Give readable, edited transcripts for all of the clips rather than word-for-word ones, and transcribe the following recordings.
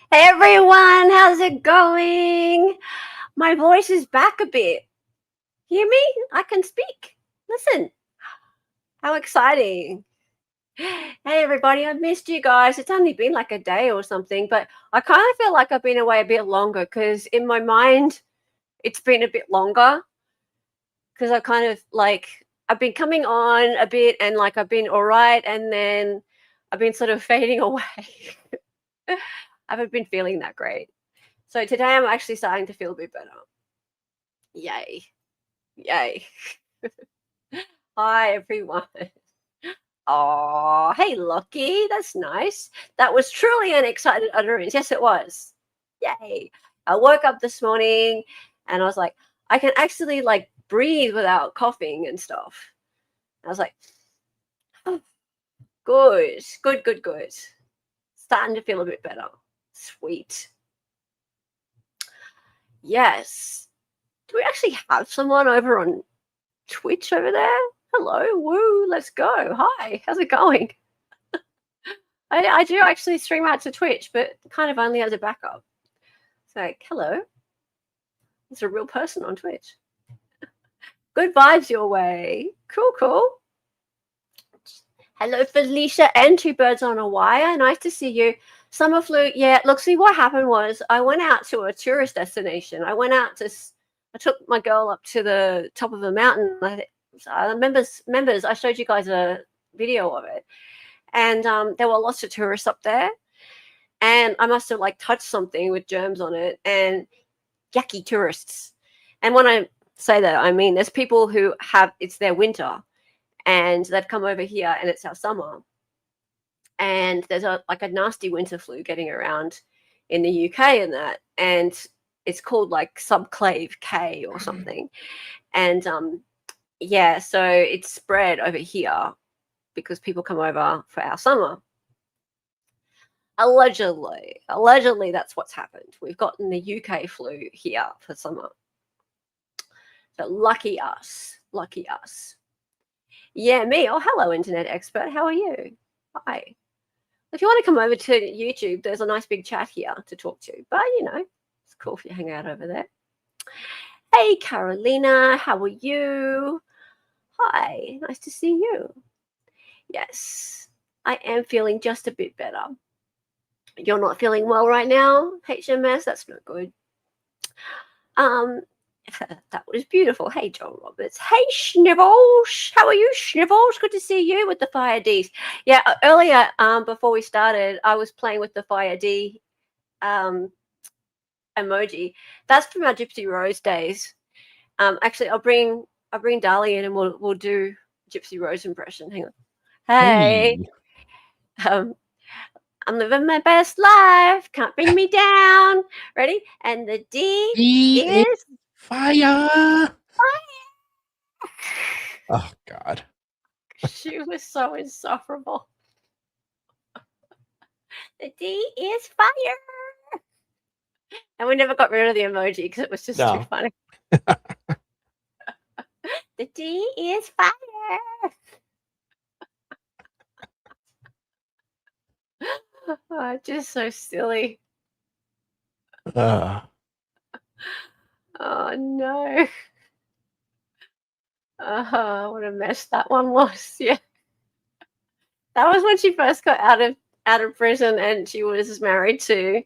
Hey everyone, how's it going? My voice is back a bit. Hear me? I can speak. Listen, how exciting. Hey everybody, I've missed you guys. It's only been like a day or something, but I kind of feel like I've been away a bit longer because in my mind, it's been a bit longer because I kind of I've been coming on a bit and I've been all right, and then I've been sort of fading away. I haven't been feeling that great. So today I'm actually starting to feel a bit better. Yay. Yay. Hi, everyone. Oh, hey, Lucky. That's nice. That was truly an excited utterance. Yes, it was. Yay. I woke up this morning and I was like, I can actually breathe without coughing and stuff. I was like, oh, good. Starting to feel a bit better. Sweet. Yes. Do we actually have someone over on Twitch over there? Hello, woo, let's go. Hi, how's it going? I do actually stream out to Twitch, but kind of only as a backup. It's like, hello. It's a real person on Twitch. Good vibes your way. Cool. Hello, Felicia and Two Birds on a Wire. Nice to see you. Summer flu. Yeah, look, see what happened was I went out to a tourist destination. I took my girl up to the top of a mountain. Members, I showed you guys a video of it. And there were lots of tourists up there. And I must have touched something with germs on it, and yucky tourists. And when I say that, I mean there's people who it's their winter and they've come over here and it's our summer. And there's a nasty winter flu getting around in the UK and that. And it's called subclave K or something. And yeah, so it's spread over here because people come over for our summer. Allegedly, that's what's happened. We've gotten the UK flu here for summer. So lucky us. Yeah, me. Oh, hello, internet expert. How are you? Hi. If you want to come over to YouTube, there's a nice big chat here to talk to. But, it's cool if you hang out over there. Hey, Carolina. How are you? Hi. Nice to see you. Yes, I am feeling just a bit better. You're not feeling well right now, HMS? That's not good. That was beautiful. Hey, John Roberts. Hey, Snivels. How are you, Snivels? Good to see you with the Fire Ds. Yeah, earlier, before we started, I was playing with the Fire D emoji. That's from our Gypsy Rose days. Actually, I'll bring Dali in and we'll do Gypsy Rose impression. Hang on. Hey. I'm living my best life. Can't bring me down. Ready? And the D is fire. Oh, God. She was so insufferable. The D is fire. And we never got rid of the emoji because it was just too funny. The D is fire. Oh, just so silly. Oh, no. Oh, what a mess that one was. Yeah. That was when she first got out of prison and she was married to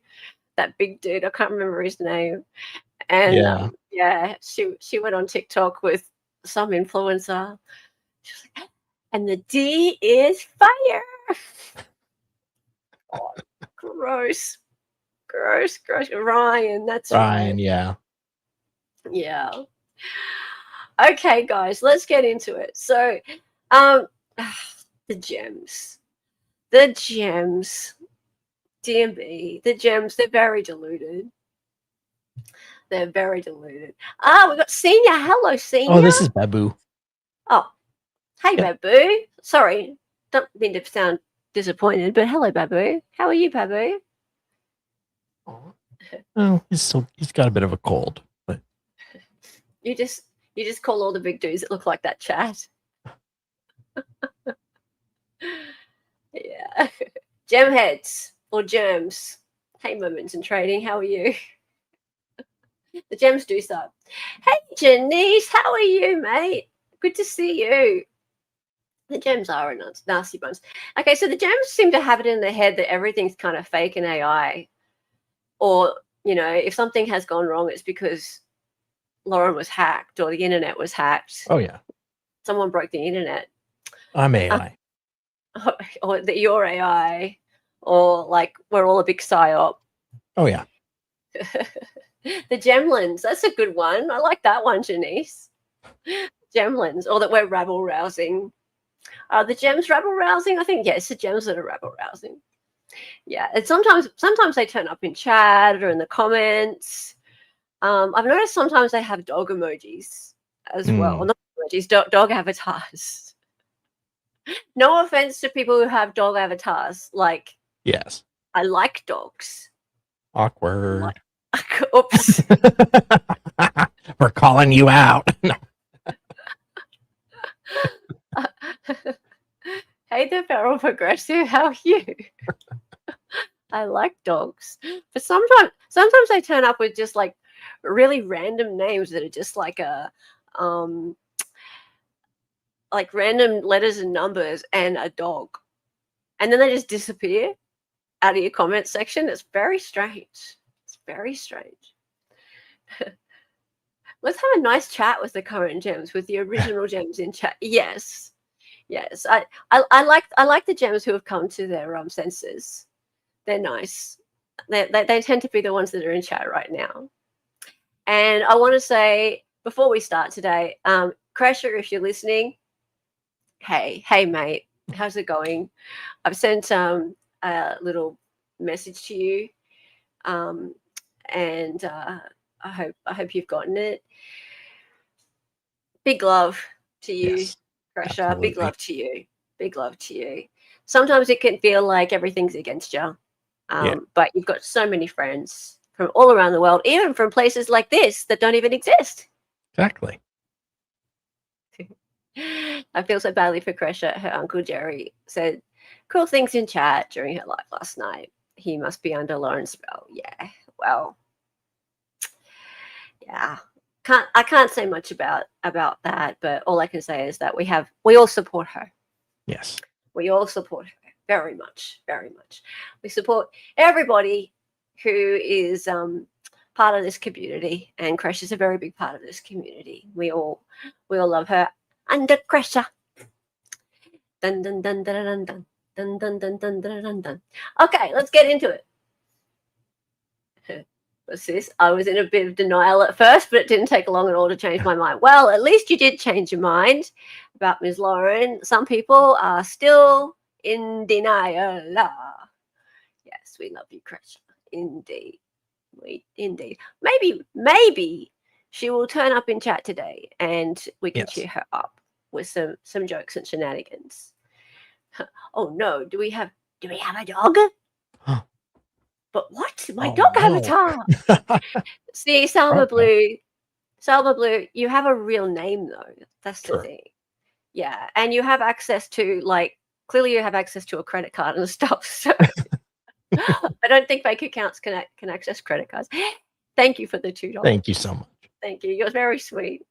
that big dude. I can't remember his name. And she went on TikTok with some influencer. She was like, and the D is fire. Oh, gross. Ryan, that's Ryan, right. Yeah. Okay, guys, let's get into it. So, the gems. DMB, the gems, they're very diluted. We got Senior. Hello, Senior. Oh, this is Babu. Oh, hey, Babu. Sorry, don't mean to sound disappointed, but hello, Babu. How are you, Babu? Oh, he's got a bit of a cold, but you just call all the big dudes that look like that chat. Yeah. Gem heads or germs. Hey, Moments in Trading, how are you? The gems do so. Hey, Janice, how are you, mate? Good to see you. The gems are a nasty bunch. Okay, so the gems seem to have it in their head that everything's kind of fake and AI. Or, if something has gone wrong, it's because Lauren was hacked or the internet was hacked. Oh, yeah. Someone broke the internet. I'm AI. Or that you're AI. Or, like, we're all a big psyop. Oh, yeah. The Gemlins, that's a good one. I like that one, Janice. Gemlins, or that we're rabble-rousing. Are the gems rabble-rousing? I think, it's the gems that are rabble-rousing. Yeah, and sometimes they turn up in chat or in the comments. I've noticed sometimes they have dog emojis as well. Not emojis, dog avatars. No offense to people who have dog avatars. Like, yes. I like dogs. Awkward. Oops. We're calling you out. No. Hey, the feral progressive, how are you? I like dogs, but sometimes they turn up with just like really random names that are just like like random letters and numbers and a dog, and then they just disappear out of your comment section. It's very strange. It's very strange. Let's have a nice chat with the current gems, with the original gems in chat. Yes. I like the gems who have come to their senses. They're nice. They tend to be the ones that are in chat right now. And I want to say, before we start today, Crasher, if you're listening, hey, mate, how's it going? I've sent a little message to you, and I hope you've gotten it. Big love to you, Yes, Crasher. absolutely. Big love to you. Big love to you. Sometimes it can feel like everything's against you. But you've got so many friends from all around the world, even from places like this that don't even exist. Exactly. I feel so badly for Kresha. Her uncle Jerry said cool things in chat during her live last night. He must be under Lauren's spell. Yeah, well, yeah. I can't say much about that, but all I can say is that we all support her. Yes. We all support her very much, very much. We support everybody who is part of this community, and Crash is a very big part of this community. We all love her. Under Crasher. Dun dun dun dun dun dun dun dun dun dun dun dun dun. Okay, let's get into it. What's this? I was in a bit of denial at first, but it didn't take long at all to change my mind. Well, at least you did change your mind about Ms. Lauren. Some people are still in denial. Yes, we love you, Crasher. Indeed. Indeed. Maybe she will turn up in chat today and we can cheer her up with some jokes and shenanigans. Oh no, do we have a dog? But what? My dog avatar. See, Salma Blue, you have a real name though. That's the thing. Yeah, and you have access to clearly you have access to a credit card and stuff. So I don't think bank accounts can access credit cards. Thank you for the $2. Thank you so much. Thank you. You're very sweet.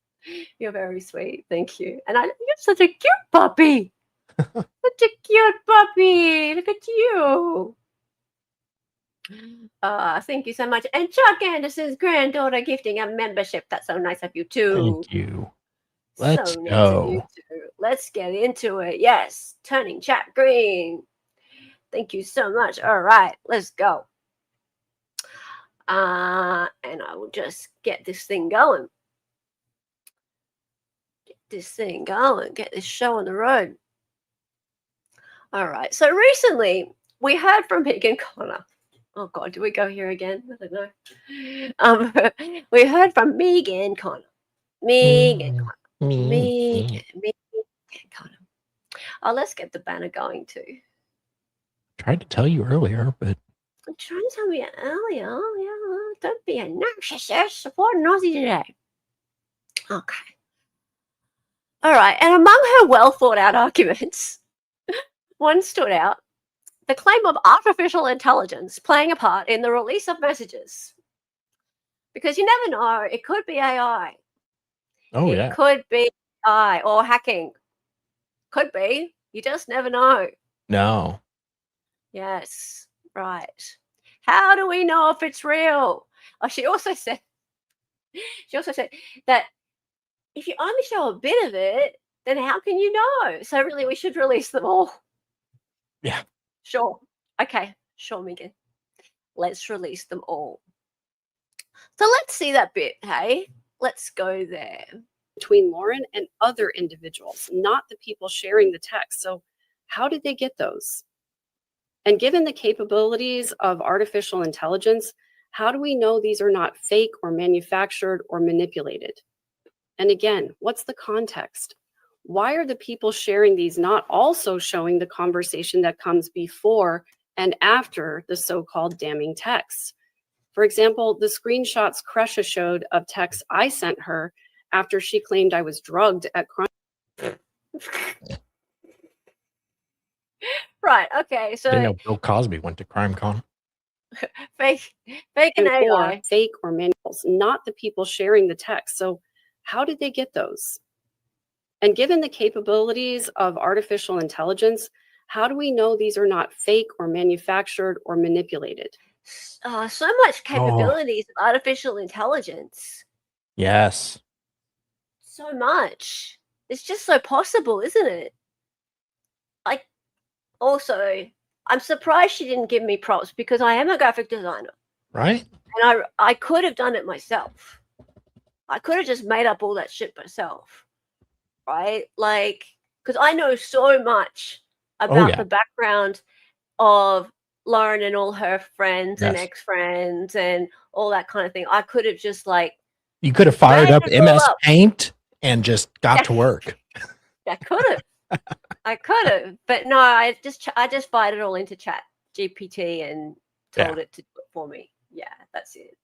You're very sweet. Thank you. And you're such a cute puppy. Such a cute puppy. Look at you. Thank you so much. And Chuck Anderson's granddaughter gifting a membership. That's so nice of you too. Thank you. Let's go. Let's get into it. Yes. Turning chat green. Thank you so much. All right. Let's go. And I will just get this thing going. Get this show on the road. All right. So recently we heard from Megan Connor. Oh God, do we go here again? I don't know. We heard from Megan Connor. Megan Connor. Oh, let's get the banner going too. Tried to tell you earlier, but I'm trying to tell you earlier. Yeah, don't be a narcissist. Support Nazi today. Okay. All right. And among her well thought out arguments, one stood out the claim of artificial intelligence playing a part in the release of messages. Because you never know, it could be AI. Oh, It yeah. could be AI or hacking. Could be. You just never know. No. Yes, right. How do we know if it's real? Oh, she also said that if you only show a bit of it, then how can you know? So really, we should release them all. Yeah. Sure. Okay. Sure, Megan. Let's release them all. So let's see that bit, hey? Let's go there. Between Lauren and other individuals, not the people sharing the text. So how did they get those? And given the capabilities of artificial intelligence, how do we know these are not fake or manufactured or manipulated? And again, what's the context? Why are the people sharing these not also showing the conversation that comes before and after the so-called damning text? For example, the screenshots Kresha showed of texts I sent her after she claimed I was drugged at crime. Right. Okay. So I didn't know Bill Cosby went to CrimeCon. fake and AI. Fake or manuals, not the people sharing the text. So how did they get those? And given the capabilities of artificial intelligence, how do we know these are not fake or manufactured or manipulated? So much capabilities of artificial intelligence. Yes. So much. It's just so possible, isn't it? Like, also, I'm surprised she didn't give me props because I am a graphic designer. Right? And I could have done it myself. I could have just made up all that shit myself. Right? Like, because I know so much about the background of Lauren and all her friends and ex-friends and all that kind of thing. I could have just you could have fired up MS Paint and just got to work. I could have. I could have, but no, I just fired it all into Chat GPT and told it to do it for me. Yeah, that's it.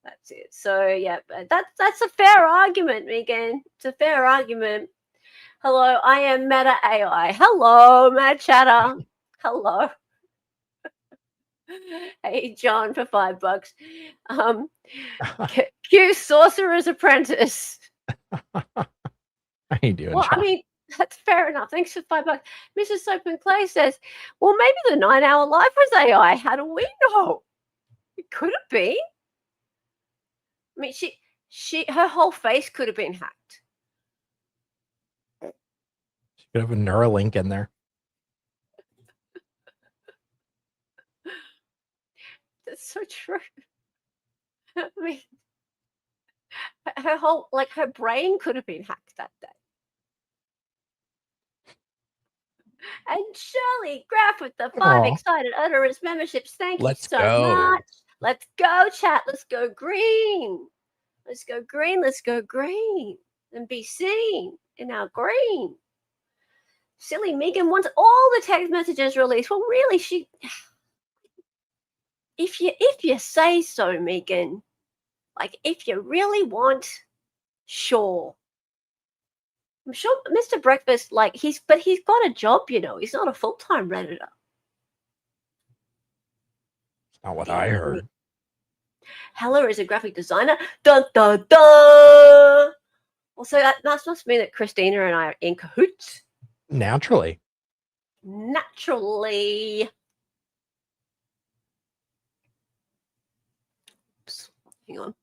That's it. So yeah, that's a fair argument, Megan. It's a fair argument. Hello, I am Meta AI. Hello, Mad Chatter. Hello. Hey, John, for $5. Q Sorcerer's Apprentice. How you doing, Well, John? I mean, that's fair enough. Thanks for $5. Mrs. Soap and Clay says, well, maybe the 9-hour live was AI. How do we know? It could have been. I mean, her whole face could have been hacked. She could have a Neuralink in there. That's so true. I mean, her whole, her brain could have been hacked that day. And Shirley Graff with the 5 excited utterance memberships. Thank you so much. Let's go, chat. Let's go green. Let's go green. Let's go green. And be seen in our green. Silly Megan wants all the text messages released. Well, really, if you say so, Megan, if you really want, sure. I'm sure Mr. Breakfast, he's got a job, he's not a full-time Redditor. It's not what I heard. Heller is a graphic designer. Dun dun dun. Well, so that must mean that Christina and I are in cahoots. Naturally. Oops. Hang on.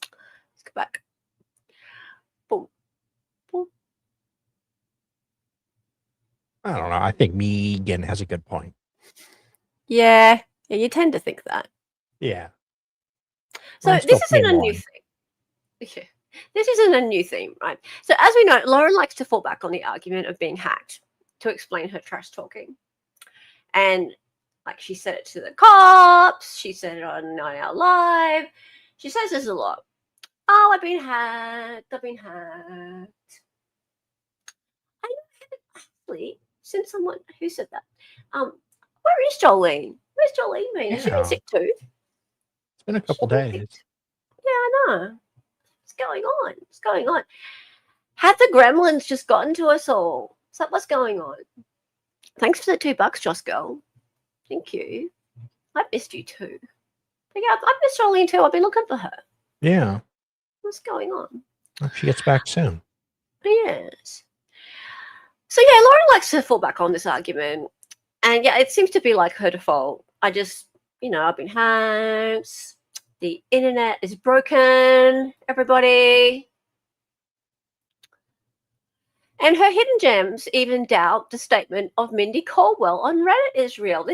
Let's go back. Boom. Boom. I don't know. I think Megan has a good point. Yeah, you tend to think that. Yeah. So this isn't a new thing. Yeah. This isn't a new theme, right? So as we know, Lauren likes to fall back on the argument of being hacked to explain her trash talking. And she said it to the cops. She said it on 9-Hour Live. She says this a lot. Oh, I've been hacked. I haven't actually seen someone who said that. Where is Jolene? Where's Jolene been? Has she been sick too? It's been a couple days. Yeah, I know. What's going on? Have the gremlins just gotten to us all? Is that what's going on? Thanks for the $2, Joss Girl. Thank you. I missed you too. But yeah, I missed Charlene too. I've been looking for her. Yeah. What's going on? Hope she gets back soon. Yes. So yeah, Lauren likes to fall back on this argument. And yeah, it seems to be like her default. I've been hacked. The internet is broken, everybody. And her hidden gems even doubt the statement of Mindy Caldwell on Reddit is real.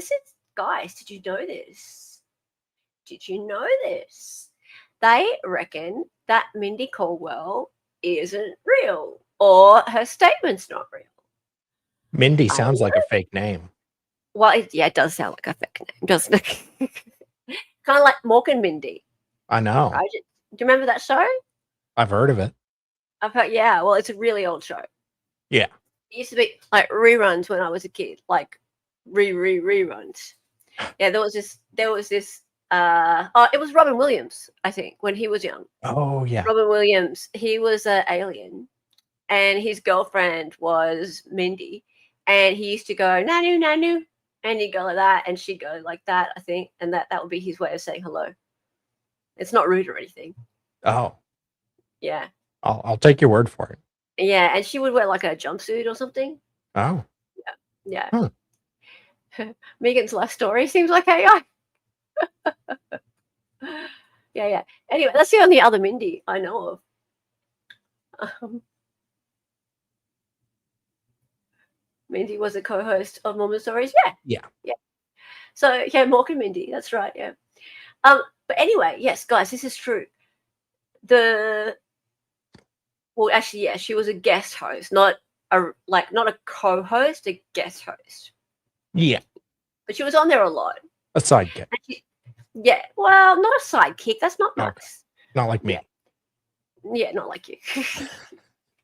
Guys, did you know this? Did you know this? They reckon that Mindy Caldwell isn't real or her statement's not real. Mindy sounds like a fake name. Well, it does sound like a fake name, doesn't it? Kind of like Mork and Mindy. I know. Right? Do you remember that show? I've heard of it. I've heard, yeah. Well, it's a really old show. Yeah. It used to be like reruns when I was a kid, like reruns. Yeah, there was this. It was Robin Williams, I think, when he was young. Oh yeah. Robin Williams. He was an alien, and his girlfriend was Mindy, and he used to go nanu nanu, and he'd go like that, and she'd go like that, I think, and that would be his way of saying hello. It's not rude or anything. Oh. Yeah. I'll take your word for it. Yeah, and she would wear like a jumpsuit or something. Oh. Yeah. Huh. Megan's life story seems like AI. Yeah. Anyway, that's the only other Mindy I know of. Mindy was a co-host of Mormon Stories. Yeah. So yeah, Mork and Mindy. That's right. Yeah. But anyway, yes, guys, this is true. She was a guest host, not a co-host, a guest host. Yeah. But she was on there a lot. A sidekick. Yeah. Well, not a sidekick. That's not nice. Okay. Not like me. Yeah, not like you.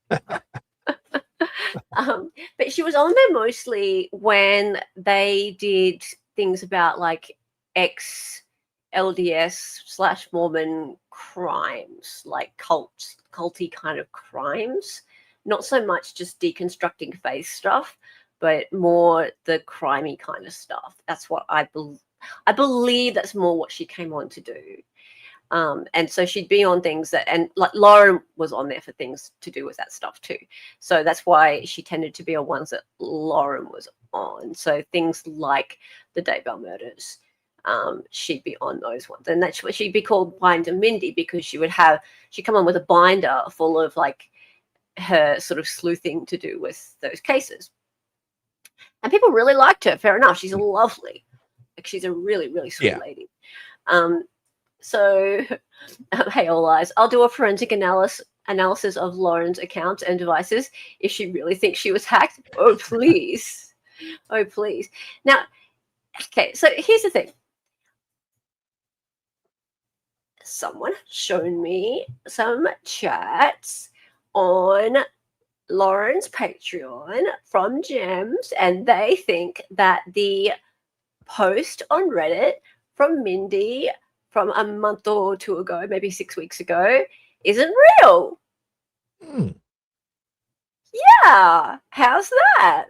But she was on there mostly when they did things about like ex-LDS/Mormon crimes, like culty kind of crimes. Not so much just deconstructing faith stuff, but more the crimey kind of stuff. That's what I believe that's more what she came on to do. And so she'd be on things and like Lauren was on there for things to do with that stuff too. So that's why she tended to be on ones that Lauren was on. So things like the Daybell murders, she'd be on those ones. And that's what she'd be called Binder Mindy, because she'd come on with a binder full of like her sort of sleuthing to do with those cases. And people really liked her. Fair enough. She's lovely. Like she's a really, really sweet lady. So, hey, all eyes. I'll do a forensic analysis of Lauren's account and devices if she really thinks she was hacked. Oh, please. Oh, please. Now, okay, so here's the thing. Someone shown me some chats on Lauren's Patreon from Gems, and they think that the post on Reddit from Mindy from a month or two ago, maybe 6 weeks ago, isn't real. Yeah. How's that?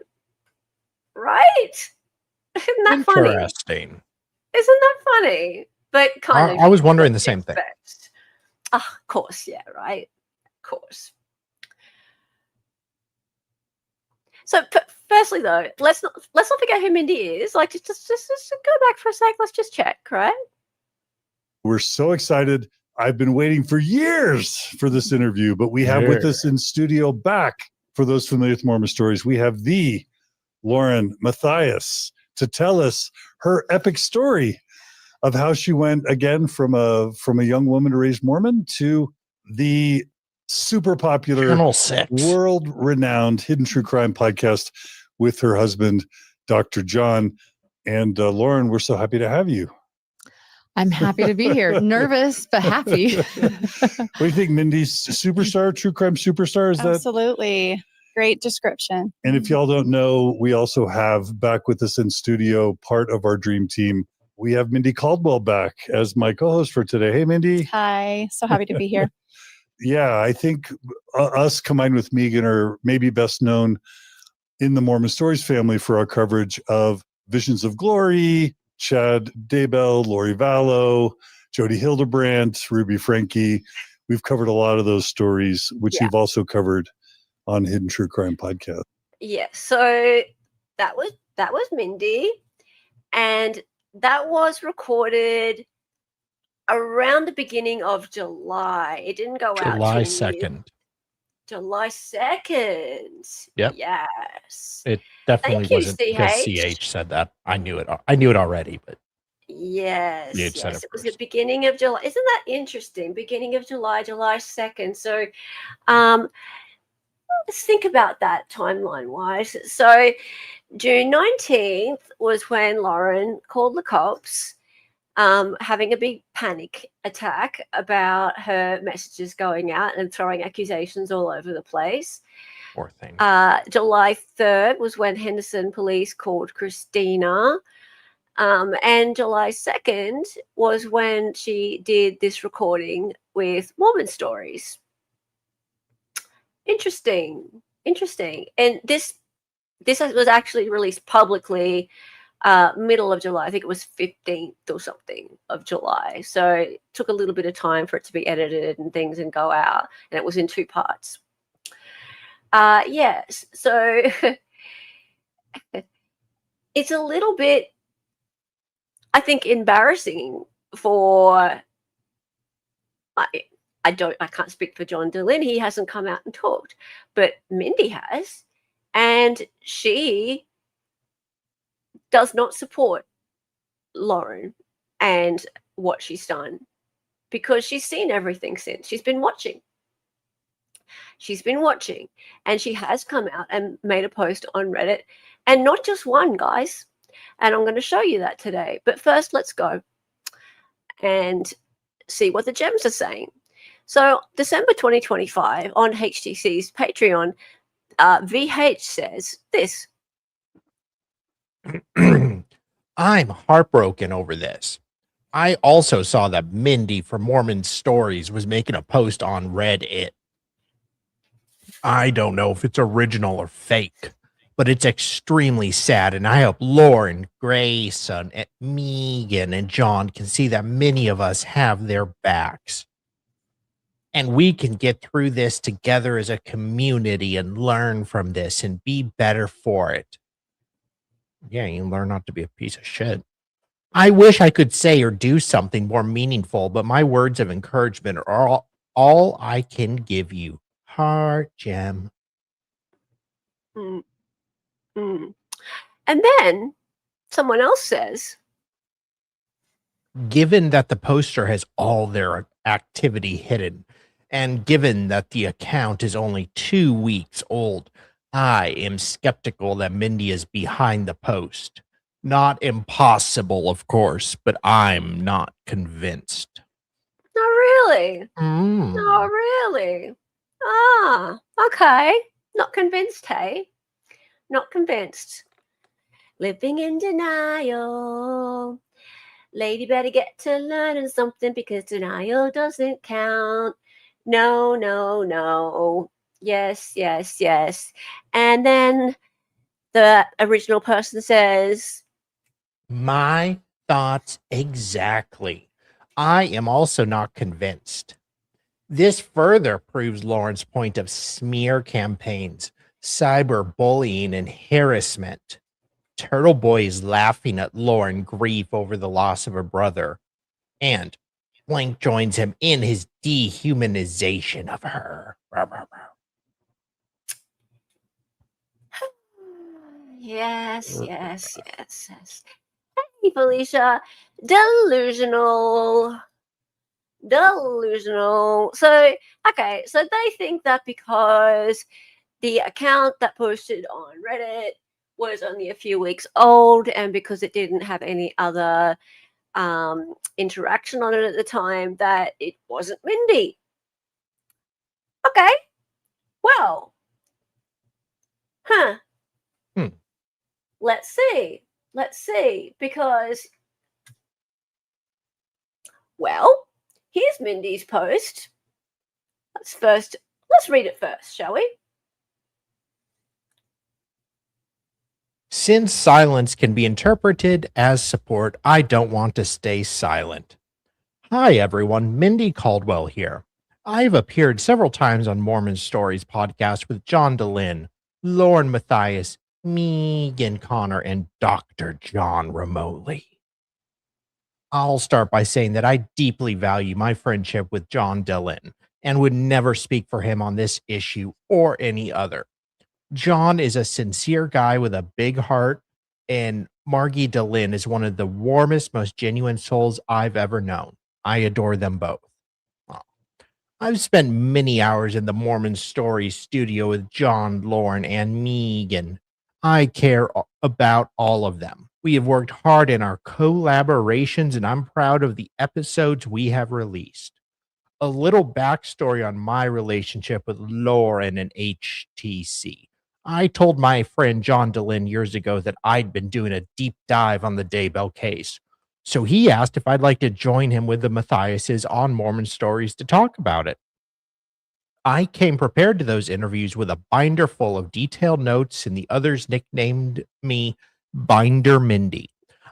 Right? Isn't that funny? Interesting. Isn't that funny? But kind of. I was wondering the same thing. Of course, yeah, right? Of course. So firstly, though, let's not forget who Mindy is. Like, just go back for a sec. Let's just check, right? We're so excited. I've been waiting for years for this interview, but we have with us in studio back, for those familiar with Mormon Stories, we have the Lauren Matthias to tell us her epic story of how she went again from a young woman raised Mormon to the super popular, world-renowned Hidden True Crime podcast with her husband, Dr. John. And Lauren, we're so happy to have you. I'm happy to be here. Nervous, but happy. What do you think, Mindy's superstar, true crime superstar? Is Absolutely. Great description. And if y'all don't know, we also have back with us in studio, part of our dream team, we have Mindy Caldwell back as my co-host for today. Hey, Mindy. Hi. So happy to be here. Yeah, I think us combined with Megan are maybe best known in the Mormon Stories family for our coverage of Visions of Glory, Chad Daybell, Lori Vallow, Jody Hildebrandt, Ruby Frankie. We've covered a lot of those stories, which you've also covered on Hidden True Crime Podcast. Yeah, so that was Mindy, and that was recorded around the beginning of July. It didn't go out July till 2nd. July 2nd. Yep. Yes. It definitely Thank you, wasn't because CH. CH said that. I knew it. I knew it already, but Yes, CH said yes. it It was the first. beginning of July. Isn't that interesting? Beginning of July, July 2nd. So let's think about that timeline wise. So June 19th was when Lauren called the cops, having a big panic attack about her messages going out and throwing accusations all over the place. Poor thing. July 3rd was when Henderson police called Christina. And July 2nd was when she did this recording with Mormon Stories. Interesting. And this was actually released publicly middle of July. I think it was 15th or something of July. So it took a little bit of time for it to be edited and things and go out. And it was in 2 parts. Yes. So it's a little bit, I think, embarrassing for, I can't speak for John DeLynn. He hasn't come out and talked, but Mindy has, and she does not support Lauren and what she's done because she's seen everything since. She's been watching, and she has come out and made a post on Reddit, and not just one, guys. And I'm going to show you that today. But first, let's go and see what the gems are saying. So December 2025 on HTC's Patreon, VH says this. I'm heartbroken over this. I also saw that Mindy from Mormon Stories was making a post on Reddit. I don't know if it's original or fake, but it's extremely sad, and I hope Lauren, Grayson, and Megan, and John can see that many of us have their backs. And we can get through this together as a community and learn from this and be better for it. Yeah, you learn not to be a piece of shit. I wish I could say or do something more meaningful, but my words of encouragement are all I can give you. Heart gem. And then someone else says, given that the poster has all their activity hidden, and given that the account is only 2 weeks old, I am skeptical that Mindy is behind the post. Not impossible, of course, but I'm not convinced. not really. Mm. Not really. Ah, okay. Not convinced, hey? Not convinced. Living in denial. Lady better get to learning something because denial doesn't count. No, no, no. Yes, yes, yes. And then the original person says, My thoughts exactly. I am also not convinced. This further proves Lauren's point of smear campaigns, cyberbullying, and harassment. Turtle Boy is laughing at Lauren grief over the loss of her brother, and Blank joins him in his dehumanization of her. yes, yes, yes, yes. Hey, Felicia. Delusional. So, okay, so they think that because the account that posted on Reddit was only a few weeks old and because it didn't have any other interaction on it at the time, that it wasn't Mindy. Okay, well, let's see, because, well, here's Mindy's post. Let's read it first, shall we? Since silence can be interpreted as support, I don't want to stay silent. Hi, everyone. Mindy Caldwell here. I've appeared several times on Mormon Stories podcast with John DeLynn, Lauren Matthias, Megan Connor, and Dr. John remotely. I'll start by saying that I deeply value my friendship with John DeLynn and would never speak for him on this issue or any other. John is a sincere guy with a big heart, and Margie DeLynn is one of the warmest, most genuine souls I've ever known. I adore them both. I've spent many hours in the Mormon Stories studio with John, Lauren, and Megan. I care about all of them. We have worked hard in our collaborations, and I'm proud of the episodes we have released. A little backstory on my relationship with Lauren and HTC. I told my friend John DeLynn years ago that I'd been doing a deep dive on the Daybell case. So he asked if I'd like to join him with the Matthiases on Mormon Stories to talk about it. I came prepared to those interviews with a binder full of detailed notes, and the others nicknamed me Binder Mindy.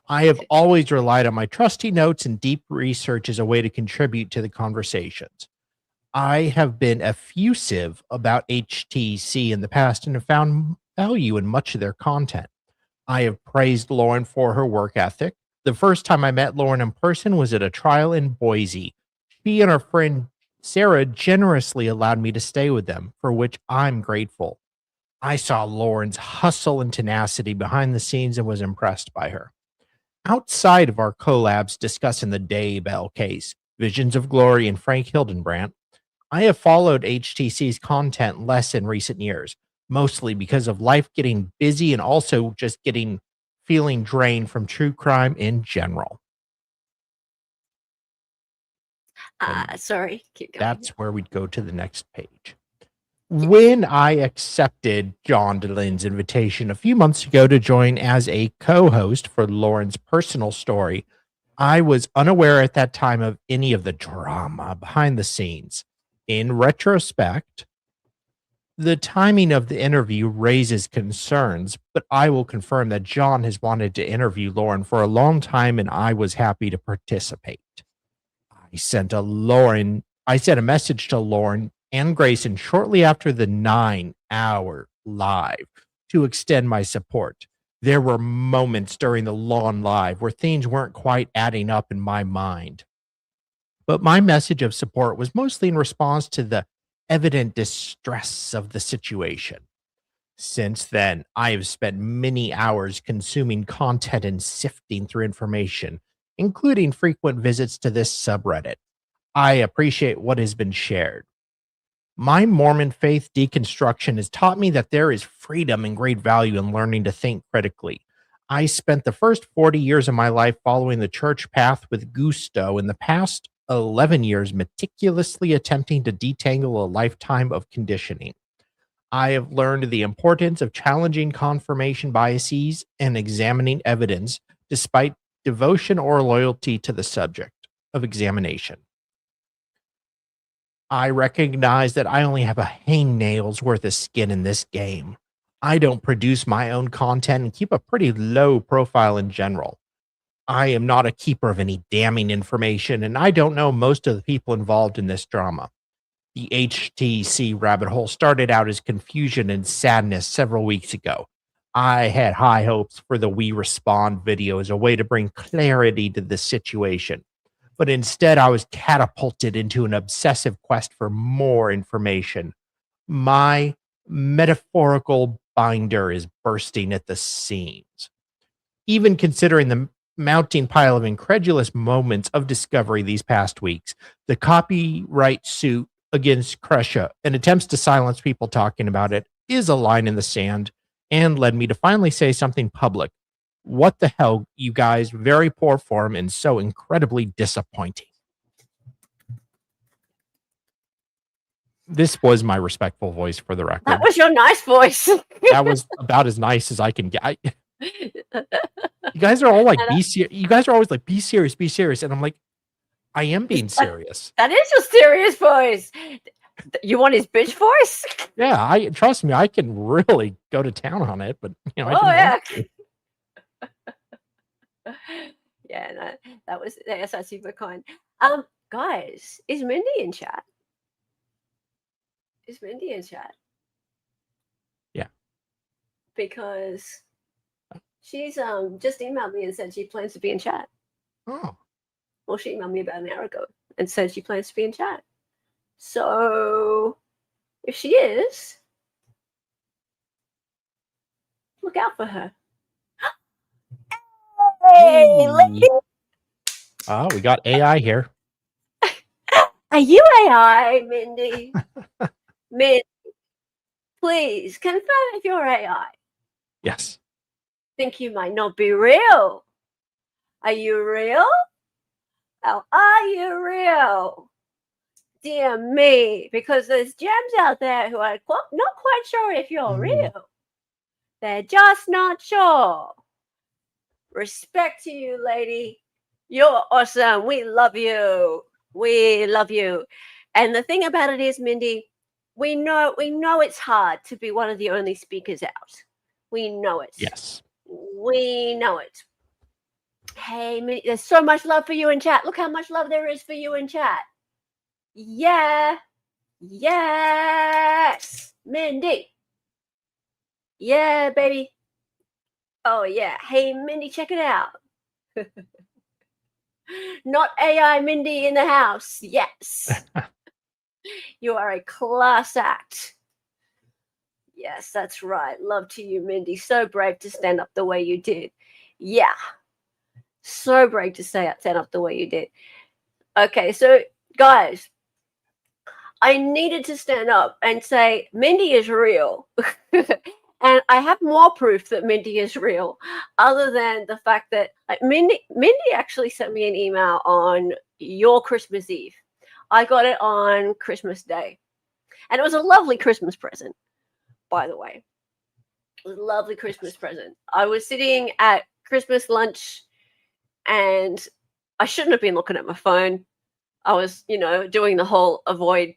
I have always relied on my trusty notes and deep research as a way to contribute to the conversations. I have been effusive about HTC in the past and have found value in much of their content. I have praised Lauren for her work ethic. The first time I met Lauren in person was at a trial in Boise. She and her friend Sarah generously allowed me to stay with them, for which I'm grateful. I saw Lauren's hustle and tenacity behind the scenes and was impressed by her. Outside of our collabs discussing the Daybell case, Visions of Glory, and Frank Hildenbrandt, I have followed HTC's content less in recent years, mostly because of life getting busy and also just feeling drained from true crime in general. Sorry, keep going. That's where we'd go to the next page. When I accepted John DeLynn's invitation a few months ago to join as a co-host for Lauren's personal story, I was unaware at that time of any of the drama behind the scenes. In retrospect, the timing of the interview raises concerns, but I will confirm that John has wanted to interview Lauren for a long time, and I was happy to participate. I sent a message to Lauren and Grayson shortly after the 9-hour live to extend my support. There were moments during the long live where things weren't quite adding up in my mind. But my message of support was mostly in response to the evident distress of the situation. Since then, I have spent many hours consuming content and sifting through information, including frequent visits to this subreddit. I appreciate what has been shared. My Mormon faith deconstruction has taught me that there is freedom and great value in learning to think critically. I spent the first 40 years of my life following the church path with gusto, and the past 11 years meticulously attempting to detangle a lifetime of conditioning. I have learned the importance of challenging confirmation biases and examining evidence despite devotion or loyalty to the subject of examination. I recognize that I only have a hangnail's worth of skin in this game. I don't produce my own content and keep a pretty low profile in general. I am not a keeper of any damning information, and I don't know most of the people involved in this drama. The HTC rabbit hole started out as confusion and sadness several weeks ago. I had high hopes for the We Respond video as a way to bring clarity to the situation, but instead I was catapulted into an obsessive quest for more information. My metaphorical binder is bursting at the seams. Even considering the mounting pile of incredulous moments of discovery these past weeks, the copyright suit against Krusha and attempts to silence people talking about it is a line in the sand and led me to finally say something public. What the hell, you guys? Very poor form and so incredibly disappointing. This was my respectful voice for the record. That was your nice voice. That was about as nice as I can get. You guys are all like, you guys are always like, be serious. And I'm like, I am being serious. That is your serious voice. You want his bitch voice? Yeah, I trust me, I can really go to town on it, but you know, I Oh, didn't yeah. want to. Yeah, no, that's super kind. Guys, is Mindy in chat? Is Mindy in chat? Yeah. Because she's just emailed me and said she plans to be in chat. Oh, Well, she emailed me about an hour ago and said she plans to be in chat. So if she is, look out for her. Hey, lady. oh, we got AI here. Are you AI, Mindy? Mindy, please confirm if you're AI. Yes. Think you might not be real. Are you real? Oh, are you real? Dear me, because there's gems out there who are not quite sure if you're real. They're just not sure. Respect to you, lady. You're awesome. We love you. We love you. And the thing about it is, Mindy, we know it's hard to be one of the only speakers out. We know it. Yes. We know it. Hey, Mindy, there's so much love for you in chat. Look how much love there is for you in chat. Yeah. Yes. Mindy. Yeah, baby. Oh, yeah. Hey, Mindy, check it out. Not AI Mindy in the house. Yes. You are a class act. Yes, that's right. Love to you, Mindy. So brave to stand up the way you did. Yeah. So brave to stand up the way you did. Okay, so guys, I needed to stand up and say Mindy is real. And I have more proof that Mindy is real, other than the fact that Mindy actually sent me an email on your Christmas Eve. I got it on Christmas Day. And it was a lovely Christmas present, by the way. It was a lovely Christmas present. I was sitting at Christmas lunch and I shouldn't have been looking at my phone. I was, doing the whole avoid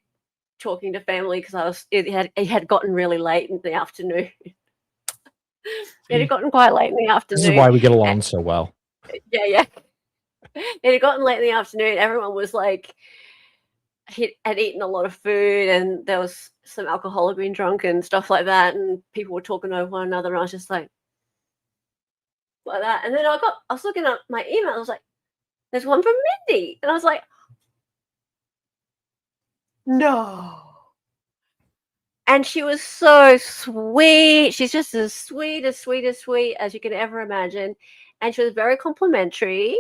talking to family because it had gotten really late in the afternoon. It had gotten quite late in the afternoon. This is why we get along so well. Yeah. It had gotten late in the afternoon. Everyone was like, had eaten a lot of food, and there was some alcohol had been drunk and stuff like that, and people were talking over one another, and I was just like that. And then I was looking at my email. I was like, "There's one from Mindy," and I was like, "No." And she was so sweet. She's just as sweet as you can ever imagine. And she was very complimentary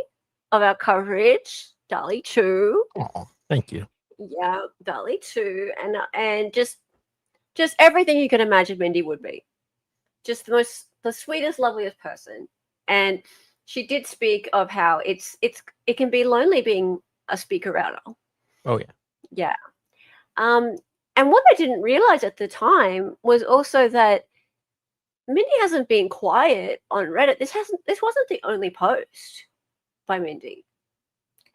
of our coverage. Dolly too. Oh, thank you. Yeah, Dolly too. And just everything you can imagine Mindy would be. Just the sweetest, loveliest person. And she did speak of how it can be lonely being a speaker outer. Oh yeah. Yeah. And what I didn't realize at the time was also that Mindy hasn't been quiet on Reddit. This wasn't the only post by Mindy.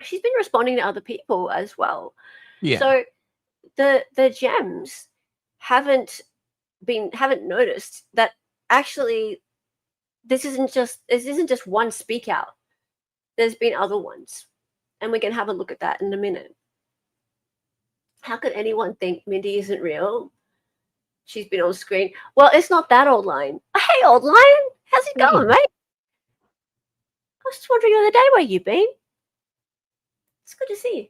She's been responding to other people as well. Yeah. So the gems haven't noticed that actually this isn't just one speak out. There's been other ones. And we can have a look at that in a minute. How could anyone think Mindy isn't real? She's been on screen. Well, it's not that old Lion. Hey, old Lion. How's it going, mate? I was just wondering the other day where you've been. It's good to see you.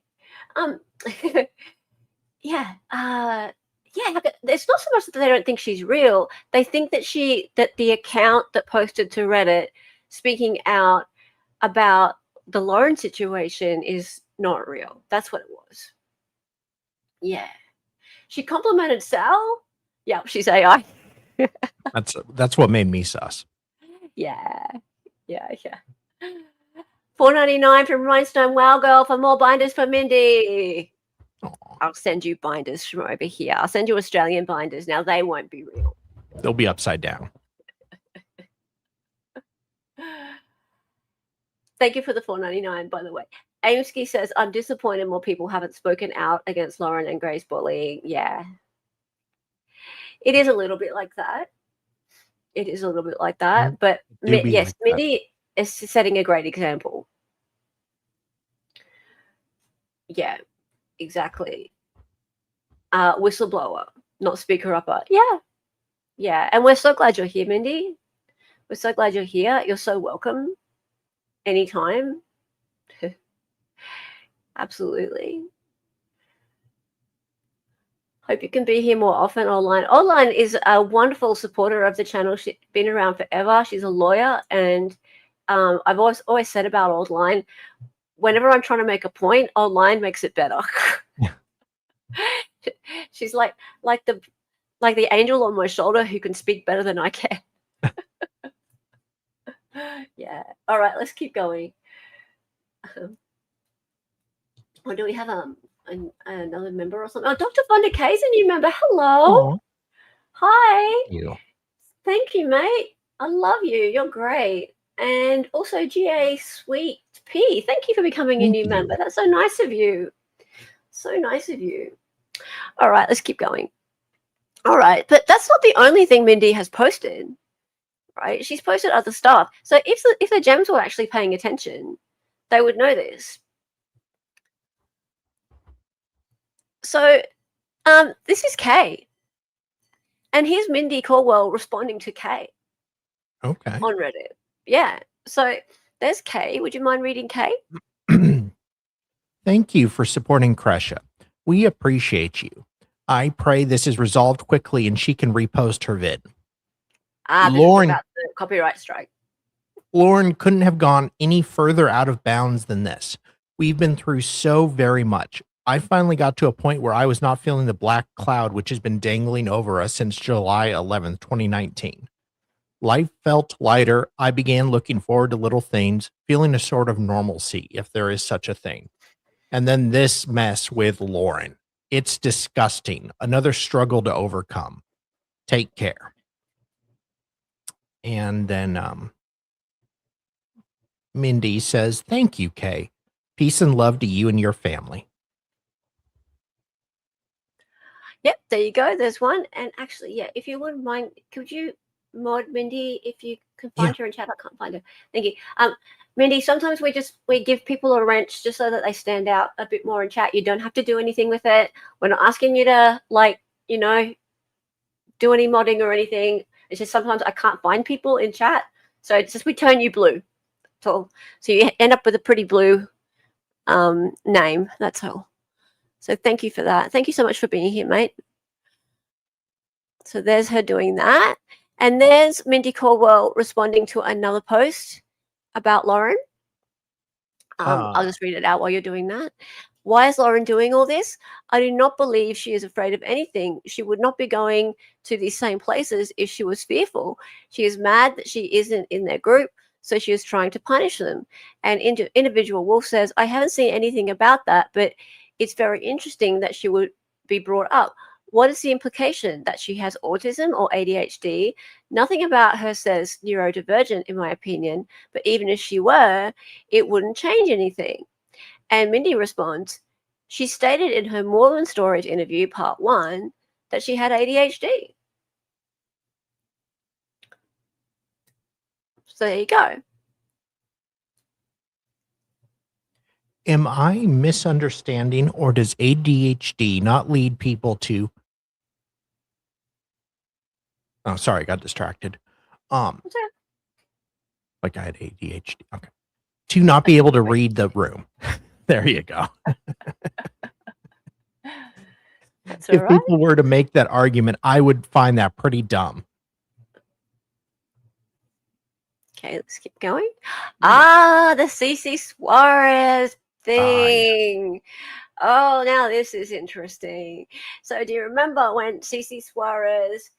Yeah. It's not so much that they don't think she's real. They think that the account that posted to Reddit speaking out about the Lauren situation is not real. That's what it was. Yeah. She complimented Sal. Yeah, she's AI. That's what made me sus. Yeah. $4.99 from Rhinestone Wow Girl for more binders for Mindy. Aww. I'll send you binders from over here. I'll send you Australian binders. Now they won't be real. They'll be upside down. Thank you for the $4.99, by the way. Amesky says, I'm disappointed more people haven't spoken out against Lauren and Gray's bullying. Yeah. It is a little bit like that. It is a little bit like that. But yes, like Mindy is setting a great example. Yeah, exactly. Whistleblower, not speaker upper. Yeah. Yeah. And we're so glad you're here, Mindy. We're so glad you're here. You're so welcome. Anytime. Absolutely. Hope you can be here more often online. Online is a wonderful supporter of the channel. She's been around forever. She's a lawyer. And I've always said about online, whenever I'm trying to make a point, online makes it better. She's like the angel on my shoulder who can speak better than I can. Yeah. All right, let's keep going. Or do we have another member or something? Oh, Dr. Von der Kay's a new member. Hello. Aw. Hi. You. Thank you, mate. I love you. You're great. And also GA Sweet P. Thank you for becoming a Thank new you. member. That's so nice of you. So nice of you. All right, let's keep going. All right, but that's not the only thing Mindy has posted, right? She's posted other stuff. So if the gems were actually paying attention, they would know this. So this is Kay. And here's Mindy Caldwell responding to Kay Okay. on Reddit. Yeah. So there's Kay. Would you mind reading Kay? Thank you for supporting Kresha. We appreciate you. I pray this is resolved quickly and she can repost her vid. This is Lauren- about the copyright strike. Lauren couldn't have gone any further out of bounds than this. We've been through so very much. I finally got to a point where I was not feeling the black cloud which has been dangling over us since July 11th, 2019. Life felt lighter. I began looking forward to little things, feeling a sort of normalcy, if there is such a thing. And then this mess with Lauren. It's disgusting. Another struggle to overcome. Take care. And then Mindy says, thank you, Kay. Peace and love to you and your family. Yep, there you go. There's one. And actually, yeah, if you wouldn't mind, could you mod Mindy if you can find her in chat? I can't find her. Thank you. Mindy, sometimes we give people a wrench just so that they stand out a bit more in chat. You don't have to do anything with it. We're not asking you to do any modding or anything. It's just sometimes I can't find people in chat. So it's just we turn you blue. That's all. So you end up with a pretty blue name. That's all. So thank you for that. Thank you so much for being here, mate. So there's her doing that. And there's Mindy Caldwell responding to another post about Lauren. I'll just read it out while you're doing that. Why is Lauren doing all this? I do not believe she is afraid of anything. She would not be going to these same places if she was fearful. She is mad that she isn't in their group, so she is trying to punish them. And individual Wolf says, I haven't seen anything about that, but it's very interesting that she would be brought up. What is the implication? That she has autism or ADHD? Nothing about her says neurodivergent, in my opinion, but even if she were, it wouldn't change anything. And Mindy responds, she stated in her Mormon Stories interview, part 1, that she had ADHD. So there you go. Am I misunderstanding, or does ADHD not lead people to... Oh, sorry, I got distracted. Like I had ADHD. Okay. To not be able to read the room. There you go. That's If all right. people were to make that argument, I would find that pretty dumb. Okay, let's keep going. The CC Suarez thing. Oh, now this is interesting. So do you remember when CC Suarez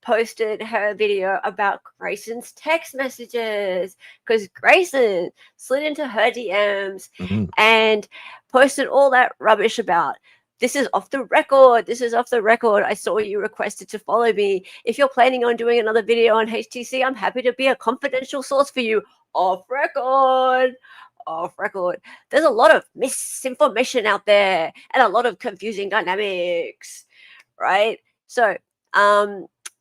posted her video about Grayson's text messages? Because Grayson slid into her DMs and posted all that rubbish about, this is off the record. This is off the record. I saw you requested to follow me. If you're planning on doing another video on HTC, I'm happy to be a confidential source for you. Off record. off record. There's a lot of misinformation out there and a lot of confusing dynamics, right? So,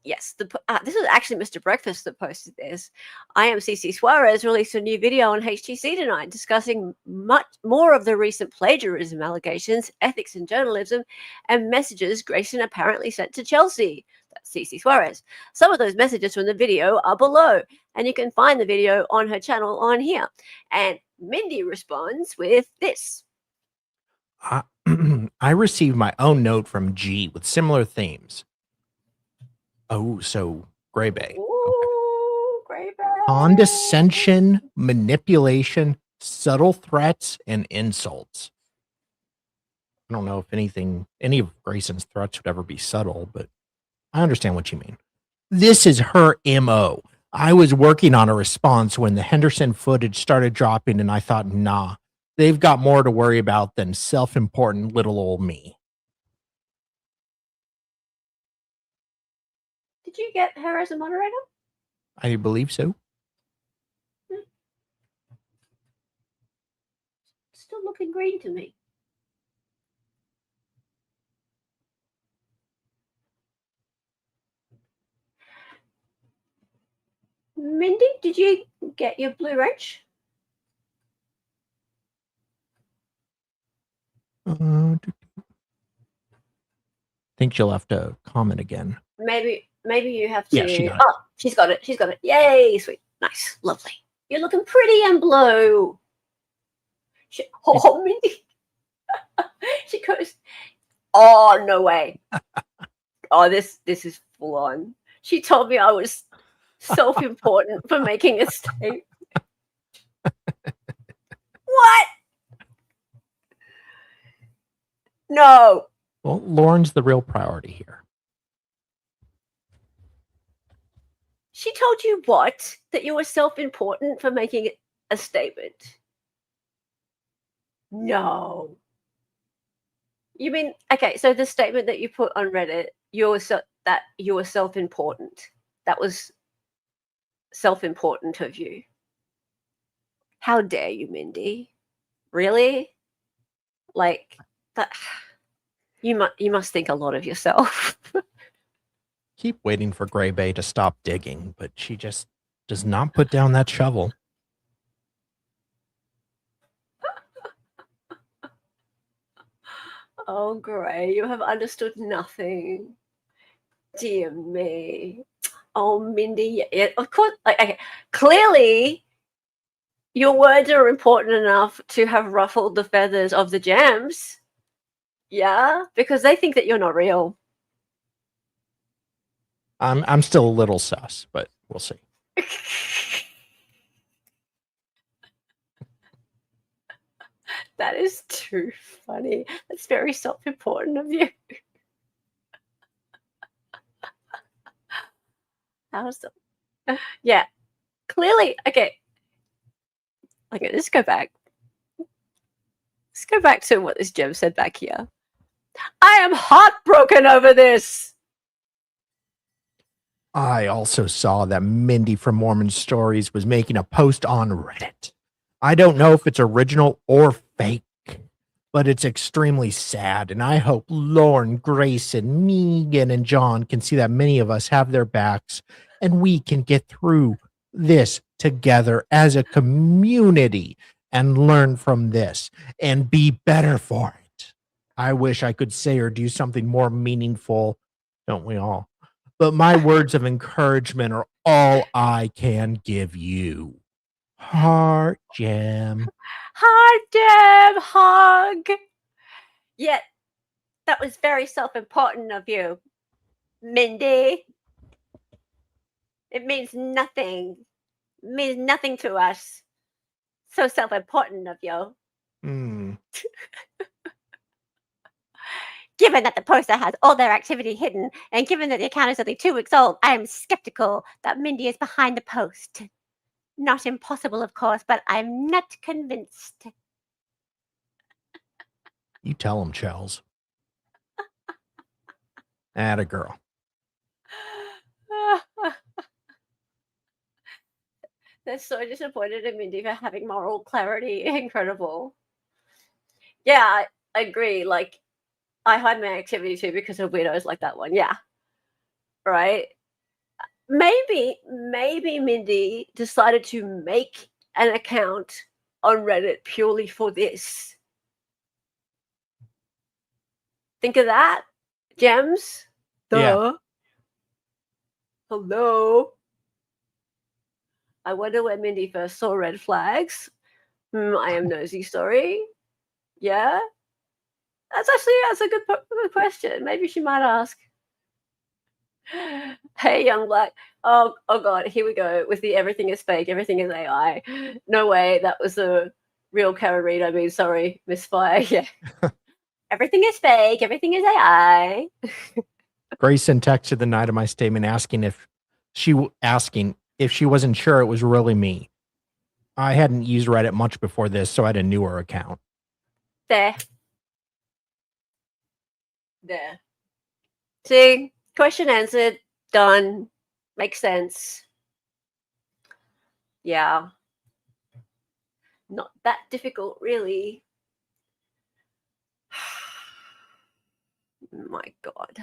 yes, this was actually Mr. Breakfast that posted this. I am CC Suarez released a new video on HTC tonight discussing much more of the recent plagiarism allegations, ethics in journalism, and messages Grayson apparently sent to Chelsea. That's CC Suarez. Some of those messages from the video are below, and you can find the video on her channel on here. And Mindy responds with this. I received my own note from G with similar themes. Oh, so Gray Bay. Ooh, Gray Bay. Condescension, manipulation, subtle threats, and insults. I don't know if any of Grayson's threats would ever be subtle, but I understand what you mean. This is her MO. I was working on a response when the Henderson footage started dropping, and I thought, nah, they've got more to worry about than self-important little old me. Did you get her as a moderator? I believe so. Still looking green to me. Mindy, did you get your blue wrench? Think she'll have to comment again. Maybe you have to. Yeah, she got it. Oh, she's got it. She's got it. Yay, sweet. Nice. Lovely. You're looking pretty and blue. Oh, Mindy. She goes, oh, no way. Oh, this is full on. She told me I was self-important for making a statement. What? No. Well, Lauren's the real priority here. She told you what? That you were self-important for making a statement? No. You mean, okay, so the statement that you put on Reddit, that you were self-important. That was self-important of you. How dare you, Mindy? Really? Like that? You must think a lot of yourself. Keep waiting for Gray Bay to stop digging, but she just does not put down that shovel. Oh, Gray, you have understood nothing. Dear me. Oh, Mindy, yeah, of course. Okay, clearly, your words are important enough to have ruffled the feathers of the Jams. Yeah, because they think that you're not real. I'm still a little sus, but we'll see. That is too funny. That's very self-important of you. Yeah, clearly. Okay, let's go back. Let's go back to what this gem said back here. I am heartbroken over this. I also saw that Mindy from Mormon Stories was making a post on Reddit. I don't know if it's original or fake, but it's extremely sad, and I hope Lauren, Grayson, Megan, and John can see that many of us have their backs, and we can get through this together as a community and learn from this and be better for it. I wish I could say or do something more meaningful, don't we all? But my words of encouragement are all I can give you. Heart Jam. Heart Jam hug. Yet, that was very self-important of you, Mindy. It means nothing. It means nothing to us. So self-important of you. Given that the poster has all their activity hidden, and given that the account is only 2 weeks old, I am skeptical that Mindy is behind the post. Not impossible, of course, but I'm not convinced. You tell him, Charles. Atta girl. They're so disappointed in Mindy for having moral clarity. Incredible. Yeah, I agree. Like, I hide my activity too because of weirdos like that one. Yeah. Right? Maybe Mindy decided to make an account on Reddit purely for this. Think of that, Gems. Yeah. Duh. Hello. I wonder where Mindy first saw red flags. I am nosy. Story. Yeah, that's a good question. Maybe she might ask. Hey, young black. Oh God, here we go with the everything is fake, everything is AI. No way, that was a real Kara Reid. I mean, sorry, misfire. Yeah. Everything is fake, everything is AI. Grayson texted the night of my statement asking if she wasn't sure it was really me. I hadn't used Reddit much before this, so I had a newer account. There. See, question answered. Done. Makes sense. Yeah. Not that difficult, really. My God.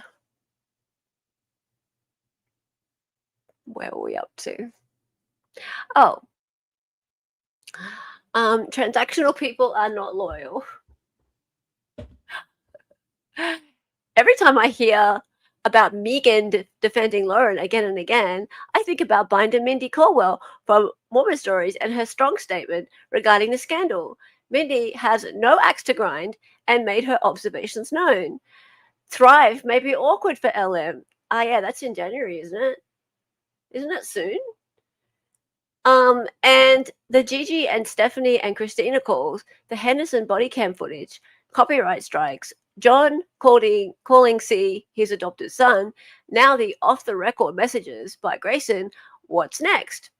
Where are we up to? Oh. Transactional people are not loyal. Every time I hear about Megan defending Lauren again and again, I think about Binder Mindy Caldwell from Mormon Stories and her strong statement regarding the scandal. Mindy has no axe to grind and made her observations known. Thrive may be awkward for LM. Ah, yeah, that's in January, isn't it? Isn't it soon? And the Gigi and Stephanie and Christina calls, the Henderson body cam footage, copyright strikes, John calling C his adopted son, now the off-the-record messages by Grayson, what's next?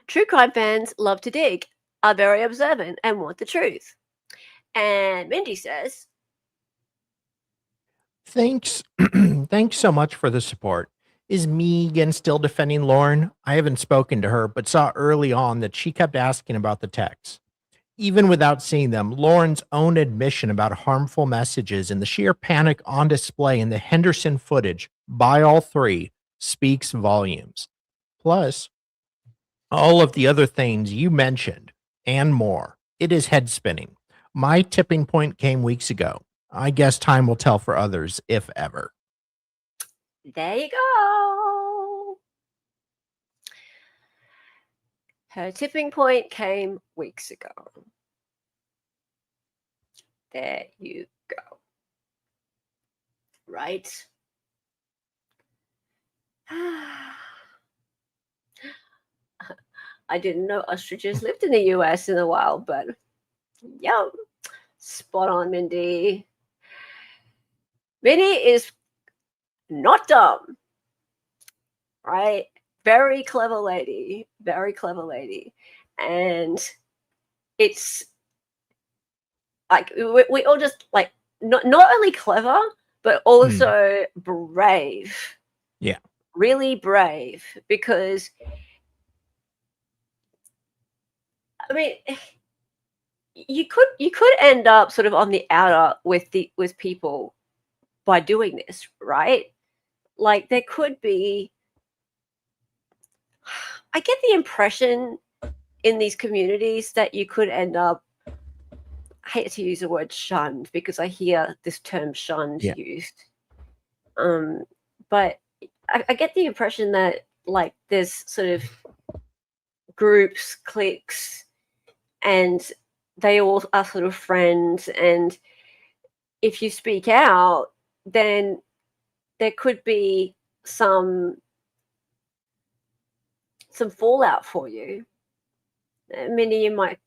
True crime fans love to dig, are very observant, and want the truth. And Mindy says, Thanks. Thanks so much for the support. Is Megan still defending Lauren? I haven't spoken to her, but saw early on that she kept asking about the texts. Even without seeing them, Lauren's own admission about harmful messages and the sheer panic on display in the Henderson footage by all three speaks volumes. Plus, all of the other things you mentioned and more. It is head spinning. My tipping point came weeks ago. I guess time will tell for others, if ever. there you go. Her tipping point came weeks ago. There you go. Right. I didn't know ostriches lived in the US in the wild, but yeah, spot on, Mindy. Mindy is not dumb, right? Very clever lady, and it's like we all just like not only clever but also brave. Yeah, really brave, because I mean, you could end up sort of on the outer with people by doing this, right? Like there could be, I get the impression in these communities that you could end up, I hate to use the word shunned because I hear this term shunned used. But I get the impression that like there's sort of groups, cliques, and they all are sort of friends, and if you speak out, then there could be some fallout for you. Mindy, you might,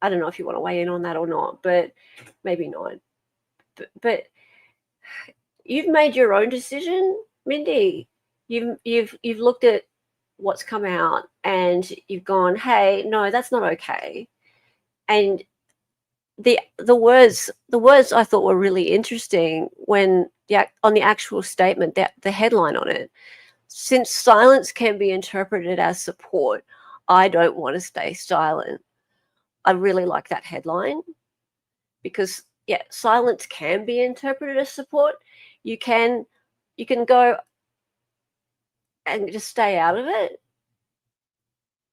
I don't know if you want to weigh in on that or not, but maybe not. But you've made your own decision, Mindy. You've looked at what's come out and you've gone, hey, no, that's not okay. And the words I thought were really interesting when on the actual statement, the headline on it, since silence can be interpreted as support, I don't want to stay silent. I really like that headline because, yeah, silence can be interpreted as support. You can go and just stay out of it,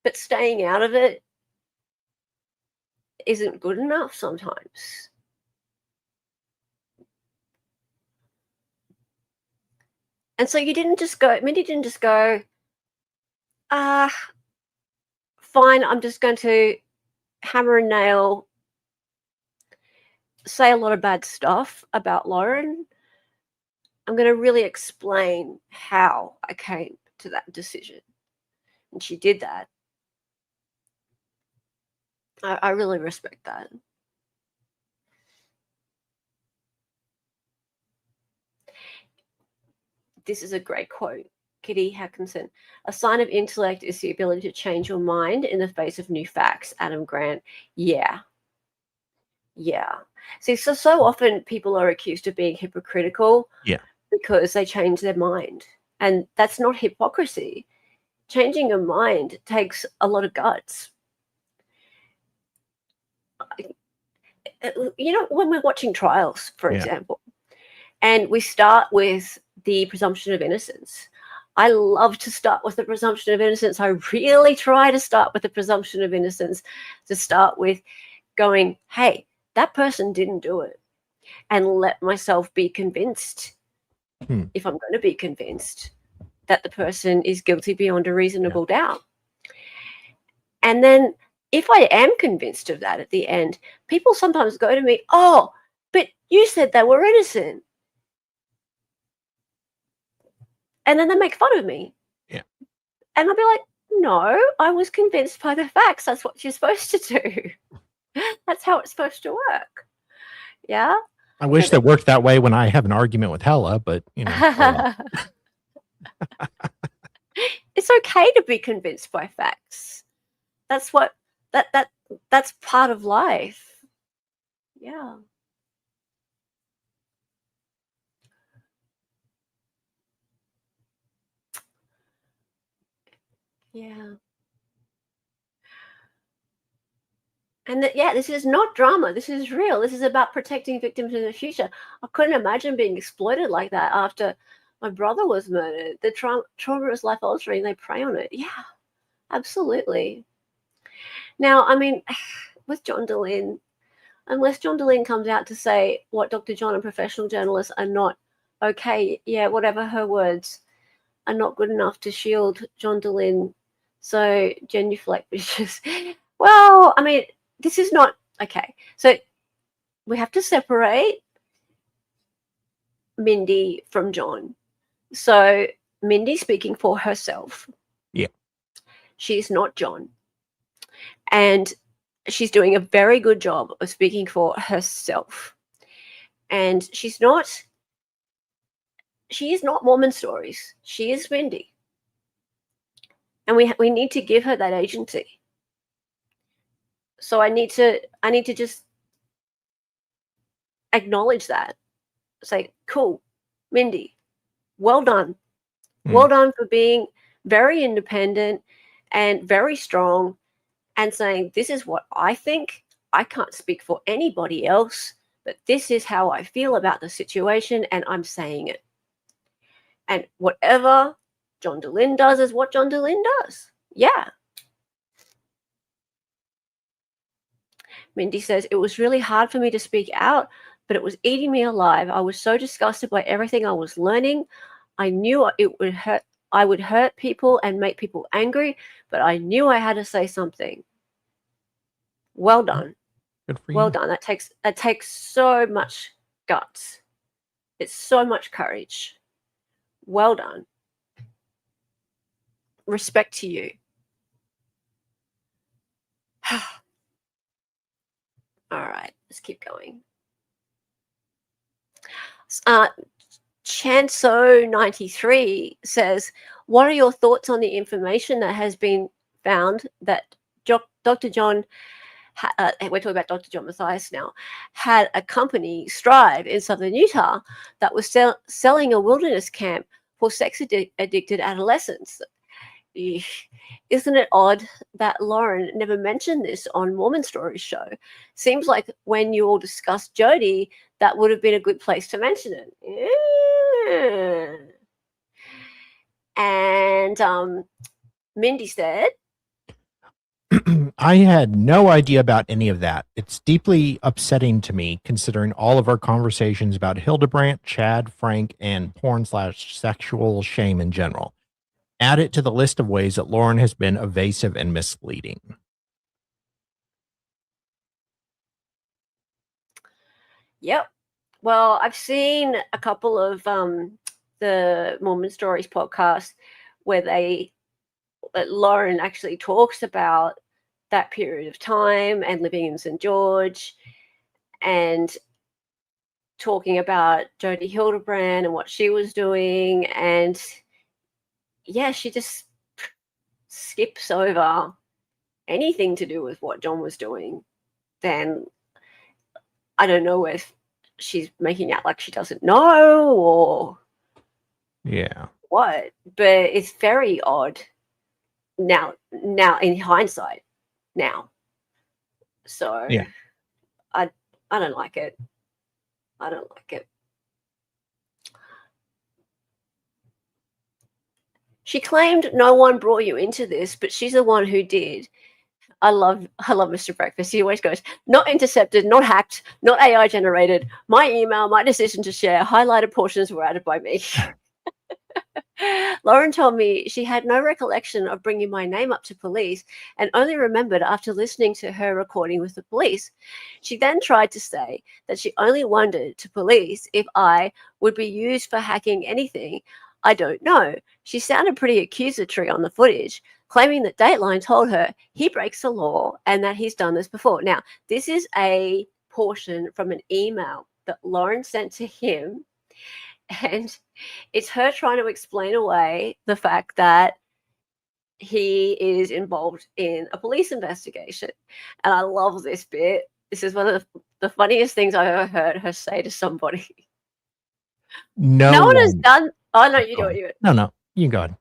but staying out of it isn't good enough sometimes. And so Mindy didn't just go, fine, I'm just going to hammer and nail, say a lot of bad stuff about Lauren. I'm going to really explain how I came to that decision. And she did that. I really respect that. This is a great quote. Kitty Hackinson. A sign of intellect is the ability to change your mind in the face of new facts. Adam Grant. Yeah. See, so often people are accused of being hypocritical because they change their mind. And that's not hypocrisy. Changing your mind takes a lot of guts. You know, when we're watching trials, for example, and we start with the presumption of innocence. I love to start with the presumption of innocence. I really try to start with the presumption of innocence, to start with going, hey, that person didn't do it, and let myself be convinced, if I'm going to be convinced, that the person is guilty beyond a reasonable doubt. And then if I am convinced of that at the end, people sometimes go to me, oh, but you said they were innocent. And then they make fun of me. Yeah. And I'll be like, no, I was convinced by the facts. That's what you're supposed to do. That's how it's supposed to work. Yeah. I wish that worked that way when I have an argument with Hella, but you know. It's okay to be convinced by facts. That's what that's part of life. Yeah. Yeah. And this is not drama. This is real. This is about protecting victims in the future. I couldn't imagine being exploited like that after my brother was murdered. The trauma is life altering. They prey on it. Yeah, absolutely. Now, I mean, with John Dehlin, unless John Dehlin comes out to say what Dr. John and professional journalists are not okay, whatever her words, are not good enough to shield John Dehlin. So genuflect, bitches. Well, I mean, this is not okay. So we have to separate Mindy from John. So Mindy's speaking for herself. Yeah. She's not John. And she's doing a very good job of speaking for herself. And she is not Mormon Stories. She is Mindy. And we need to give her that agency. So I need to just acknowledge that. Say, cool, Mindy, well done. Well done for being very independent and very strong and saying, this is what I think. I can't speak for anybody else, but this is how I feel about the situation, and I'm saying it. And whatever John Dehlin does is what John Dehlin does. Yeah. Mindy says, it was really hard for me to speak out, but it was eating me alive. I was so disgusted by everything I was learning. I knew it would hurt. I would hurt people and make people angry, but I knew I had to say something. Well done. Good for you. Well done. That takes so much guts. It's so much courage. Well done. Respect to you. All right, let's keep going. Chanso93 says, what are your thoughts on the information that has been found that Dr. John, we're talking about Dr. John Matthias now, had a company, Strive, in southern Utah that was selling a wilderness camp for sex-addicted adolescents. isn't it odd that Lauren never mentioned this on Mormon Stories show? Seems like when you all discussed Jody, that would have been a good place to mention it. And Mindy said, I had no idea about any of that. It's deeply upsetting to me, considering all of our conversations about Hildebrandt, Chad, Frank, and porn/sexual shame in general. Add it to the list of ways that Lauren has been evasive and misleading. Yep. Well, I've seen a couple of the Mormon Stories podcast where Lauren actually talks about that period of time and living in St. George and talking about Jody Hildebrandt and what she was doing. And yeah, she just skips over anything to do with what John was doing. Then I don't know if she's making out like she doesn't know or what, but it's very odd now in hindsight now. So yeah, I don't like it. I don't like it. She claimed no one brought you into this, but she's the one who did. I love Mr. Breakfast. He always goes, not intercepted, not hacked, not AI generated. My email, my decision to share, highlighted portions were added by me. Lauren told me she had no recollection of bringing my name up to police and only remembered after listening to her recording with the police. She then tried to say that she only wondered to police if I would be used for hacking anything. I don't know. She sounded pretty accusatory on the footage, claiming that Dateline told her he breaks the law and that he's done this before. Now, this is a portion from an email that Lauren sent to him, and it's her trying to explain away the fact that he is involved in a police investigation. And I love this bit. This is one of the funniest things I've ever heard her say to somebody. No one has done. Oh, no, you do it. You do it. No, you can go ahead.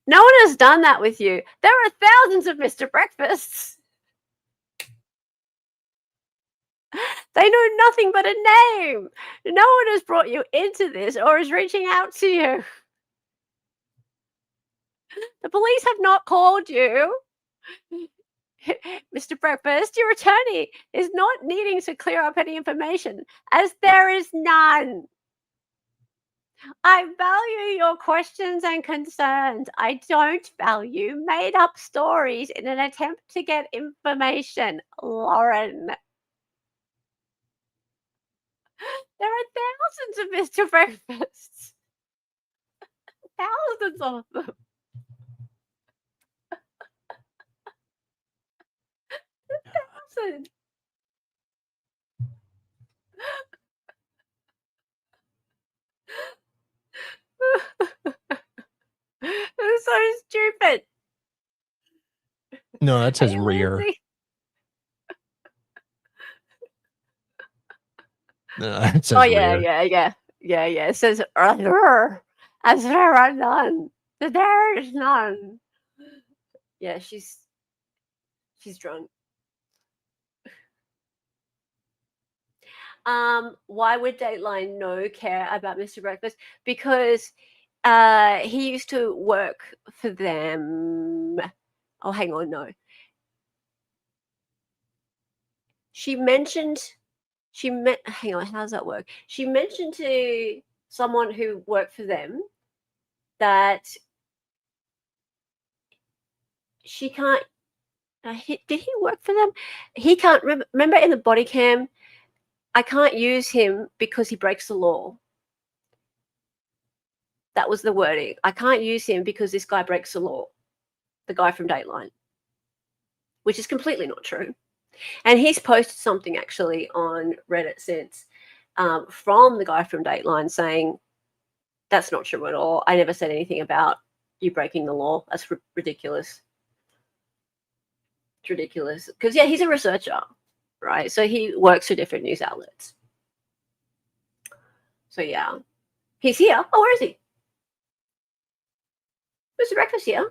No one has done that with you. There are thousands of Mr. Breakfasts. They know nothing but a name. No one has brought you into this or is reaching out to you. The police have not called you. Mr. Breakfast, your attorney is not needing to clear up any information, as there is none. I value your questions and concerns. I don't value made-up stories in an attempt to get information, Lauren. There are thousands of Mr. Breakfasts. Thousands of them. Thousands. It's so stupid. No, that says rear. No, it says rear. Yeah. It says as there are none. There is none. Yeah, she's drunk. Why would Dateline no care about Mr. Breakfast? Because he used to work for them. Oh, hang on, no. Hang on, how does that work? She mentioned to someone who worked for them that she can't. Did he work for them? He can't remember in the body cam. I can't use him because he breaks the law. That was the wording. I can't use him because this guy breaks the law. The guy from Dateline, which is completely not true. And he's posted something actually on Reddit since from the guy from Dateline saying, that's not true at all. I never said anything about you breaking the law. That's ridiculous. It's ridiculous. Because, yeah, he's a researcher, right? So he works for different news outlets. So, yeah. He's here. Oh, where is he? Mr. Breakfast here.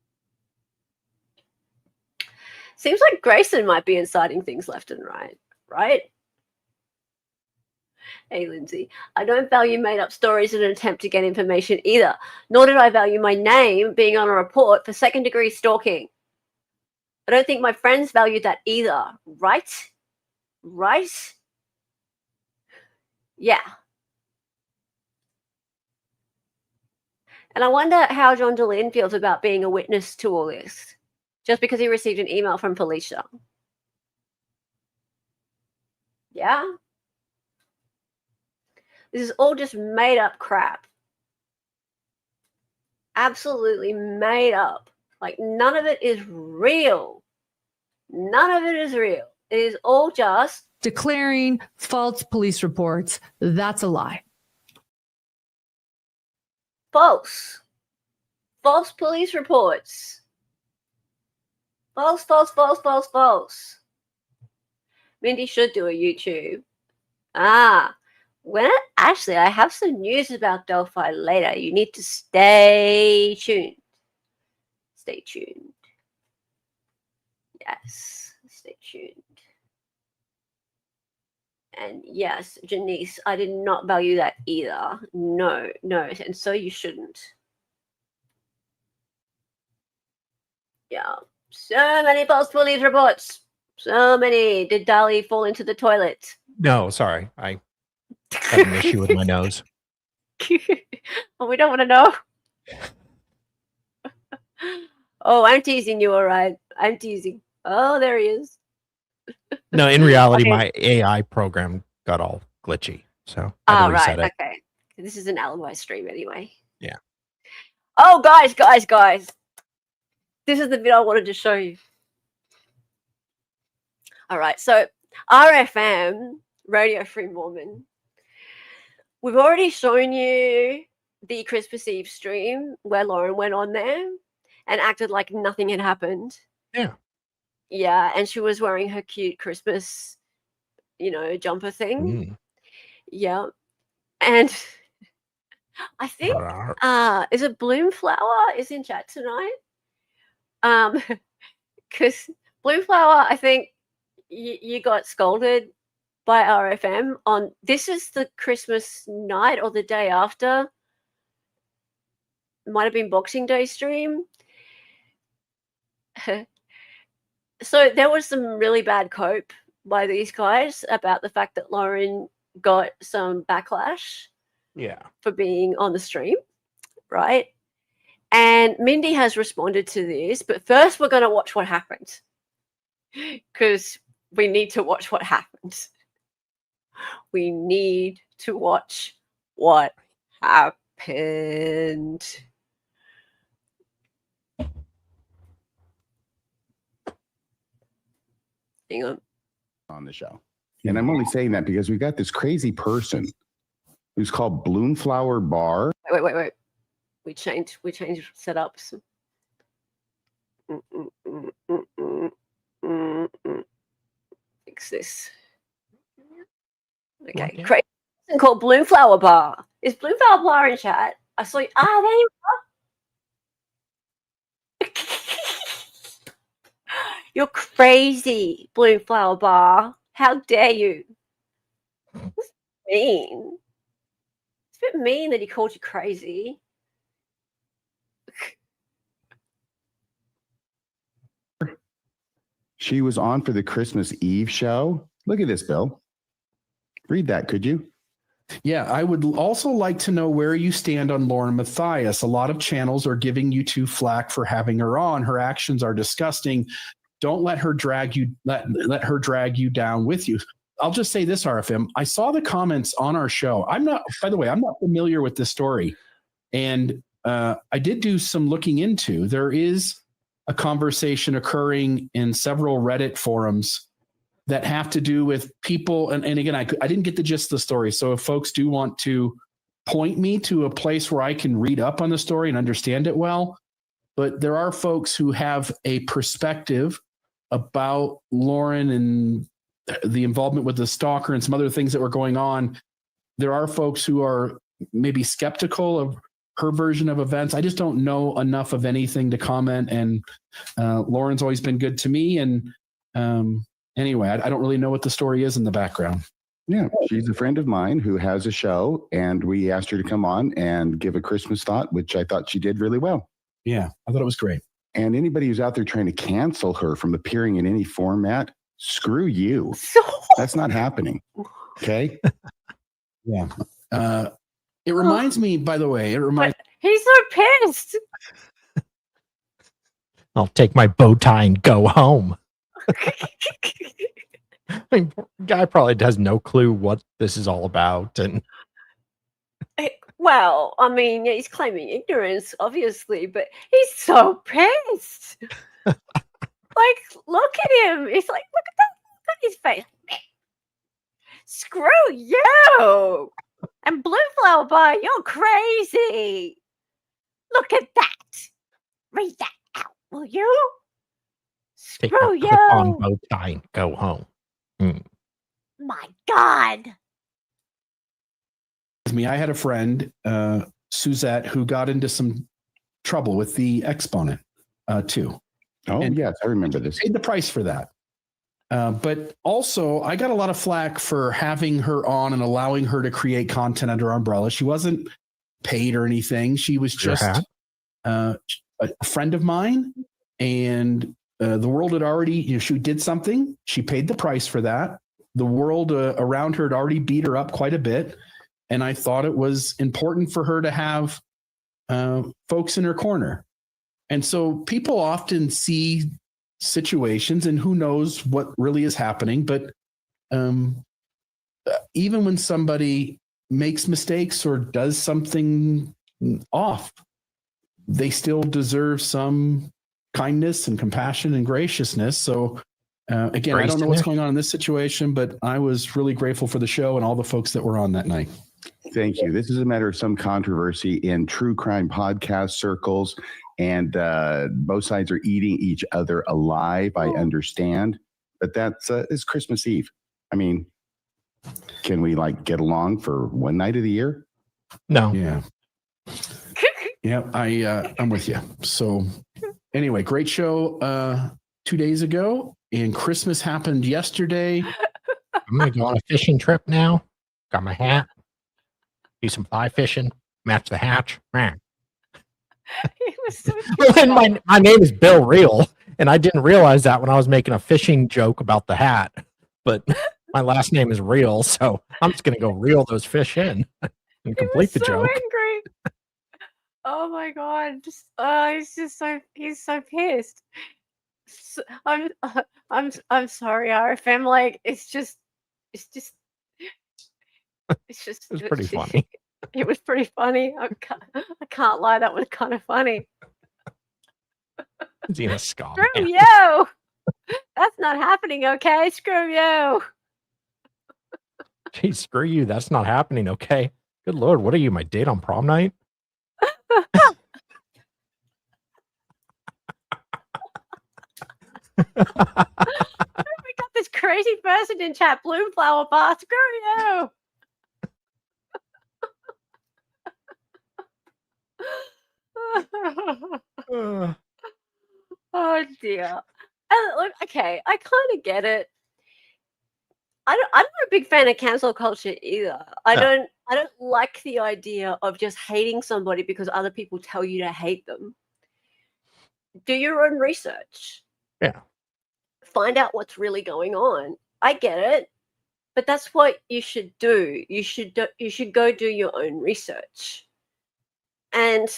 Seems like Grayson might be inciting things left and right, right? Hey, Lindsay, I don't value made-up stories in an attempt to get information either, nor did I value my name being on a report for second-degree stalking. I don't think my friends valued that either, right? Right? Yeah. And I wonder how John DeLynn feels about being a witness to all this, just because he received an email from Felicia. Yeah? This is all just made up crap. Absolutely made up. Like, none of it is real. None of it is real. It is all just Declaring false police reports. That's a lie. false. False police reports. False, false, false, false, false. Mindy should do a YouTube. Actually, I have some news about Delphi later. You need to stay tuned. Stay tuned. Yes, stay tuned. And yes, Janice, I did not value that either. No, and so you shouldn't. Yeah, so many false police reports. So many. Did Dali fall into the toilet? No, sorry. I have an issue with my nose. Oh, we don't want to know. Oh, I'm teasing you, all right. I'm teasing. Oh, there he is. No, in reality, Okay. my AI program got all glitchy. So I had to reset it. Okay. This is an alibi stream anyway. Yeah. Oh, guys. This is the bit I wanted to show you. All right. So RFM, Radio Free Mormon. We've already shown you the Christmas Eve stream where Lauren went on there and acted like nothing had happened. Yeah. Yeah, and she was wearing her cute Christmas, jumper thing. Mm. Yeah. And I think is it Bloomflower is in chat tonight? Because Bloomflower, I think you got scolded by RFM on this is the Christmas night or the day after. Might have been Boxing Day stream. So there was some really bad cope by these guys about the fact that Lauren got some backlash for being on the stream, right? And Mindy has responded to this, but first we're going to watch what happened because we need to watch what happened. We need to watch what happened. Hang on the show. And I'm only saying that because we got this crazy person who's called Bloomflower Bar. Wait. We changed setups. Fix this. Okay. Crazy person called Bloomflower Bar. Is Bloomflower Bar in chat? I saw you. There you are. You're crazy, Bloomflower Bar. How dare you? It's mean. It's a bit mean that he called you crazy. She was on for the Christmas Eve show. Look at this, Bill. Read that, could you? Yeah, I would also like to know where you stand on Lauren Matthias. A lot of channels are giving you two flack for having her on. Her actions are disgusting. Don't let her drag you. Let her drag you down with you. I'll just say this, RFM. I saw the comments on our show. By the way, I'm not familiar with this story, and I did do some looking into. There is a conversation occurring in several Reddit forums that have to do with people. And again, I didn't get the gist of the story. So if folks do want to point me to a place where I can read up on the story and understand it well, but there are folks who have a perspective about Lauren and the involvement with the stalker and some other things that were going on. There are folks who are maybe skeptical of her version of events. I just don't know enough of anything to comment. And Lauren's always been good to me. And anyway, I don't really know what the story is in the background. Yeah, she's a friend of mine who has a show, and we asked her to come on and give a Christmas thought, which I thought she did really well. Yeah, I thought it was great. And anybody who's out there trying to cancel her from appearing in any format, screw you. That's not happening. Okay? Yeah. It reminds me, by the way, He's so pissed. I'll take my bow tie and go home. I mean, guy probably has no clue what this is all about. And Well, I mean, he's claiming ignorance, obviously, but he's so pissed. Like, look at him. He's like, look at that. Look at his face. Screw you. And Blue Flower Bar, you're crazy. Look at that. Read that out, will you? take Screw my clip-on you. bow tie and go home. My God. me, I had a friend, Suzette, who got into some trouble with the exponent too. Oh, And- yes, I remember this. Paid the price for that. But also, I got a lot of flack for having her on and allowing her to create content under our umbrella. She wasn't paid or anything. She was just a friend of mine, and the world had already, she did something. She paid the price for that. The world around her had already beat her up quite a bit. And I thought it was important for her to have folks in her corner. And so people often see situations, and who knows what really is happening. But even when somebody makes mistakes or does something off, they still deserve some kindness and compassion and graciousness. So again, I don't know what's going on in this situation, but I was really grateful for the show and all the folks that were on that night. Thank you. This is a matter of some controversy in true crime podcast circles, and both sides are eating each other alive. I understand, but that's it's Christmas Eve. I mean, can we get along for one night of the year? No. Yeah. Yeah, I'm with you. So anyway, great show 2 days ago, and Christmas happened yesterday. I'm going to go on a fishing trip now. Got my hat. Do some fly fishing. Match the hatch. Man. He was so And my name is Bill Reel, and I didn't realize that when I was making a fishing joke about the hat. But my last name is Reel, so I'm just going to go reel those fish in and complete the so joke. angry. Oh my God! He's so pissed. I'm sorry, RFM. It was pretty funny. It was pretty funny. I can't lie. That was kind of funny. Is he in a ska Screw band? you. That's not happening. Okay. Screw you. Gee, screw you. That's not happening. Okay. Good Lord. What are you, my date on prom night? We got this crazy person in chat. Bloom Flower Bar. Screw you. Oh dear. And look, okay, I kind of get it. I'm not a big fan of cancel culture either. I don't like the idea of just hating somebody because other people tell you to hate them. Do your own research. Yeah. Find out what's really going on. I get it, but that's what you should do. You should go do your own research. And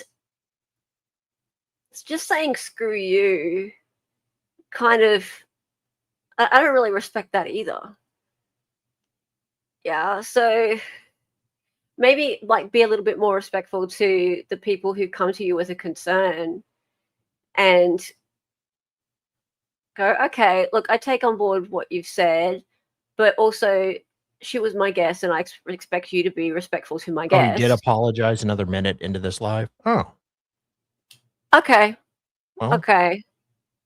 it's just saying screw you kind of, I don't really respect that either. Yeah, so maybe be a little bit more respectful to the people who come to you with a concern and go, okay, look, I take on board what you've said, but also she was my guest and I expect you to be respectful to my Oh, guest. you did apologize another minute into this live? Oh. Okay. Well, Okay.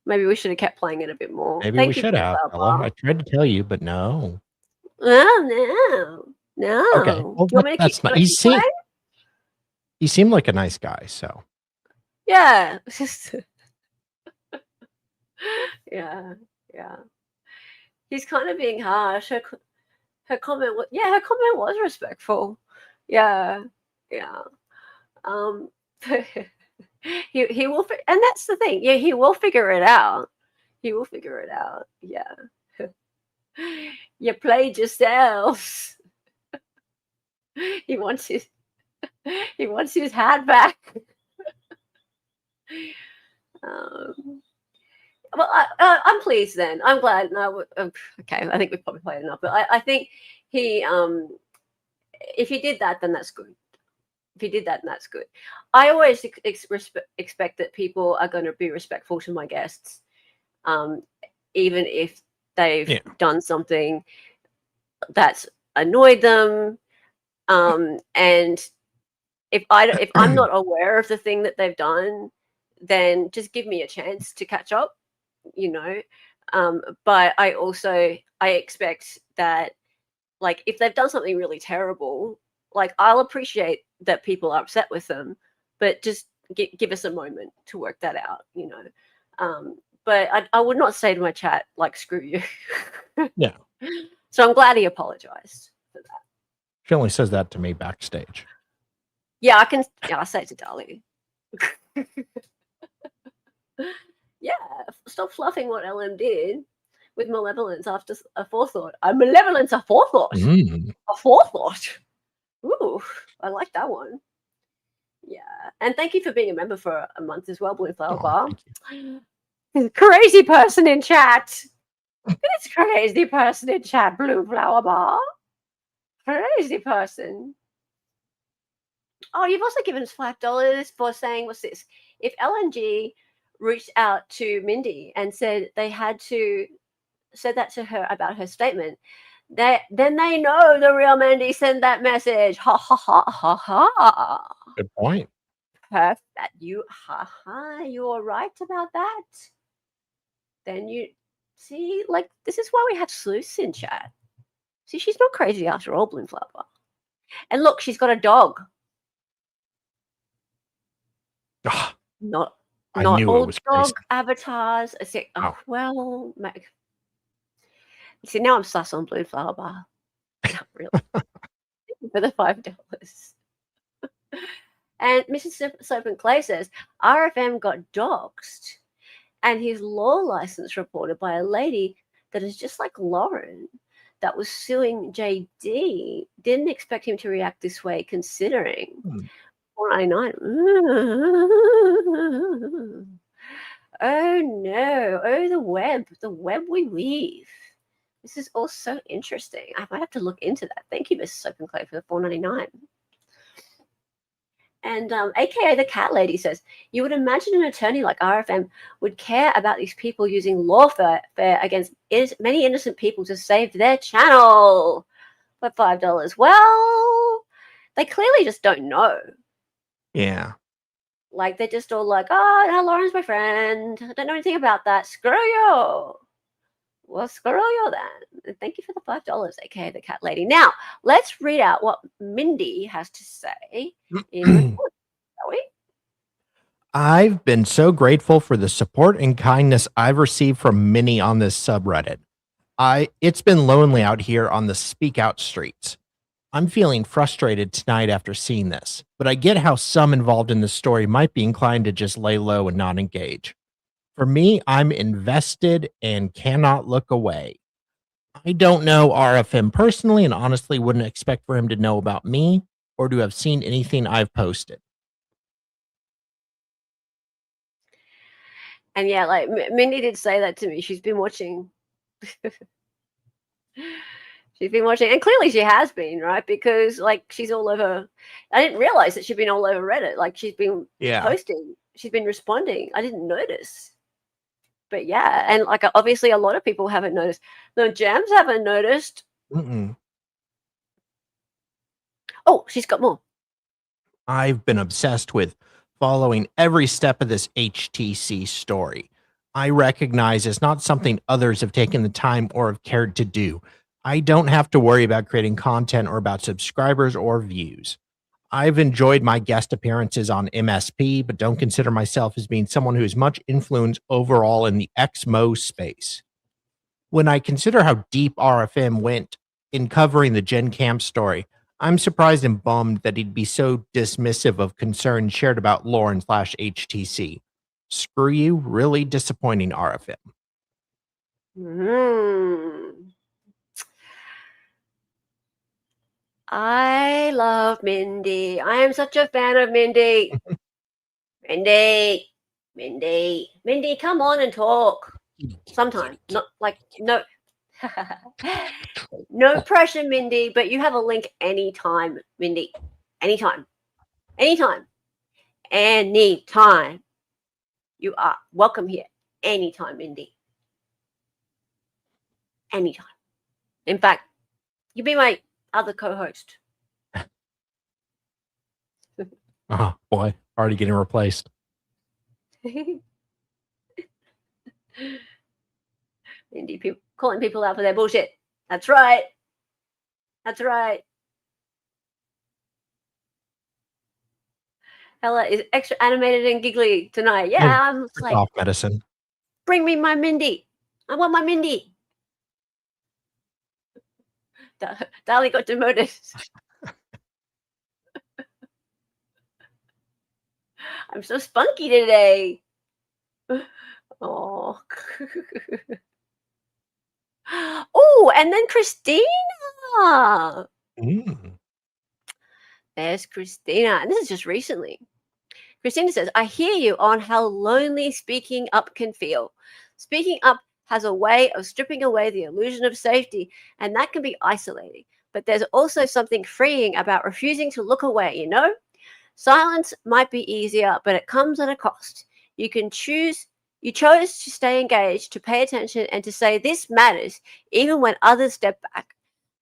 Maybe we should have kept playing it a bit more. maybe Thank we you, should have. Bella. Ella. I tried to tell you, but no. Oh, no. Okay. Well, Do you want me to that's keep not. going You see, playing? He seemed like a nice guy, so Yeah. Yeah. He's kind of being harsh. Her comment was respectful. Yeah. He will, and that's the thing. Yeah, he will figure it out. Yeah. You played yourselves. He wants his hat back. Well, I'm pleased then. I'm glad. No, okay, I think we've probably played enough, but I think he, if he did that, then that's good. I always expect that people are going to be respectful to my guests, even if they've done something that's annoyed them. And if I'm not aware of the thing that they've done, then just give me a chance to catch up, but I expect that, like, if they've done something really terrible, like, I'll appreciate that people are upset with them, but just give us a moment to work that out, but I would not say to my chat, like, screw you. Yeah. So I'm glad he apologized for that. She only says that to me backstage. Yeah, I say it to Dali. Yeah, stop fluffing what LM did with malevolence after a forethought. A malevolence, a forethought. A forethought. Ooh, I like that one. Yeah, and thank you for being a member for a month as well, Blue Flower Bar. Crazy person in chat. It's crazy person in chat, Blue Flower Bar. Crazy person. Oh, you've also given us $5 for saying, what's this? If LNG reached out to Mindy and said that to her about her statement, then they know the real Mindy sent that message. Ha ha ha ha ha. Good point. Perfect. You are right about that. Then you see, like, this is why we have sleuths in chat. See, she's not crazy after all, Bloomflower. And look, she's got a dog. Not all dog avatars. Well, see, now I'm sus on Blue Flower Bar. Not really. For the $5. And Mrs. Serpent Clay says RFM got doxxed and his law license reported by a lady that is just like Lauren that was suing JD. Didn't expect him to react this way considering. 499. Oh no. Oh, the web we weave. This is all so interesting. I might have to look into that. Thank you, Mrs. Soap and Clay, for the $4.99. And AKA the Cat Lady says, you would imagine an attorney like RFM would care about these people using lawfare against many innocent people to save their channel for $5. Well, they clearly just don't know. Yeah. Like, they're just all like, oh, no, Lauren's my friend. I don't know anything about that. Screw you. Well, screw you then. Thank you for the $5, aka the Cat Lady. Now, let's read out what Mindy has to say in report, shall we? I've been so grateful for the support and kindness I've received from many on this subreddit. It's been lonely out here on the speak out streets. I'm feeling frustrated tonight after seeing this, but I get how some involved in the story might be inclined to just lay low and not engage. For me, I'm invested and cannot look away. I don't know RFM personally and honestly wouldn't expect for him to know about me or to have seen anything I've posted. And yeah, like Mindy did say that to me. She's been watching. She's been watching, and clearly she has been, right? Because like she's all over. I didn't realize that she'd been all over Reddit. Like she's been posting, she's been responding. I didn't notice. But yeah, and like obviously a lot of people haven't noticed. The Jams haven't noticed. Oh, she's got more. I've been obsessed with following every step of this HTC story. I recognize it's not something others have taken the time or have cared to do. I don't have to worry about creating content or about subscribers or views. I've enjoyed my guest appearances on MSP, but don't consider myself as being someone who has much influence overall in the XMO space. When I consider how deep RFM went in covering the Gen Camp story, I'm surprised and bummed that he'd be so dismissive of concerns shared about Lauren/HTC. Screw you, really disappointing RFM. I love Mindy. I am such a fan of Mindy. Mindy, come on and talk. Sometime. Not like, no. No pressure, Mindy, but you have a link anytime, Mindy. Anytime. You are welcome here. Anytime, Mindy. Anytime. In fact, you be my other co-host. Oh boy, already getting replaced. Mindy, calling people out for their bullshit. That's right. Ella is extra animated and giggly tonight. Yeah, I'm just like, Off medicine. bring me my Mindy. I want my Mindy. Dali got demoted. I'm so spunky today. Oh. Oh, and then Christina. There's Christina. And this is just recently. Christina says, I hear you on how lonely speaking up can feel. Speaking up has a way of stripping away the illusion of safety, and that can be isolating. But there's also something freeing about refusing to look away, you know? Silence might be easier, but it comes at a cost. You chose to stay engaged, to pay attention, and to say this matters, even when others step back.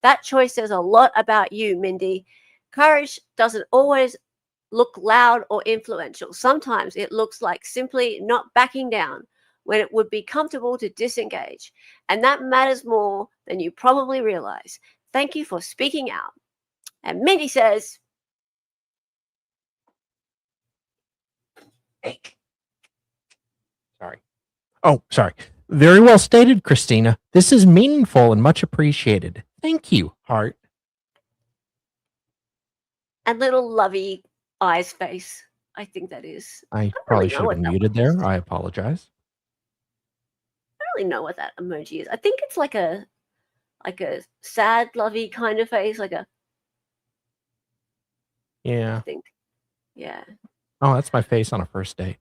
That choice says a lot about you, Mindy. Courage doesn't always look loud or influential. Sometimes it looks like simply not backing down when it would be comfortable to disengage. And that matters more than you probably realize. Thank you for speaking out. And Mindy says, Sorry. Oh, sorry. Very well stated, Christina. This is meaningful and much appreciated. Thank you, heart. and little lovey eyes face. I think that is. I don't probably really should know have been what that muted one is. there. I apologize. I don't really know what that emoji is. I think it's like a sad, lovey kind of face, like a. I Yeah. think. Yeah. Oh, that's my face on a first date.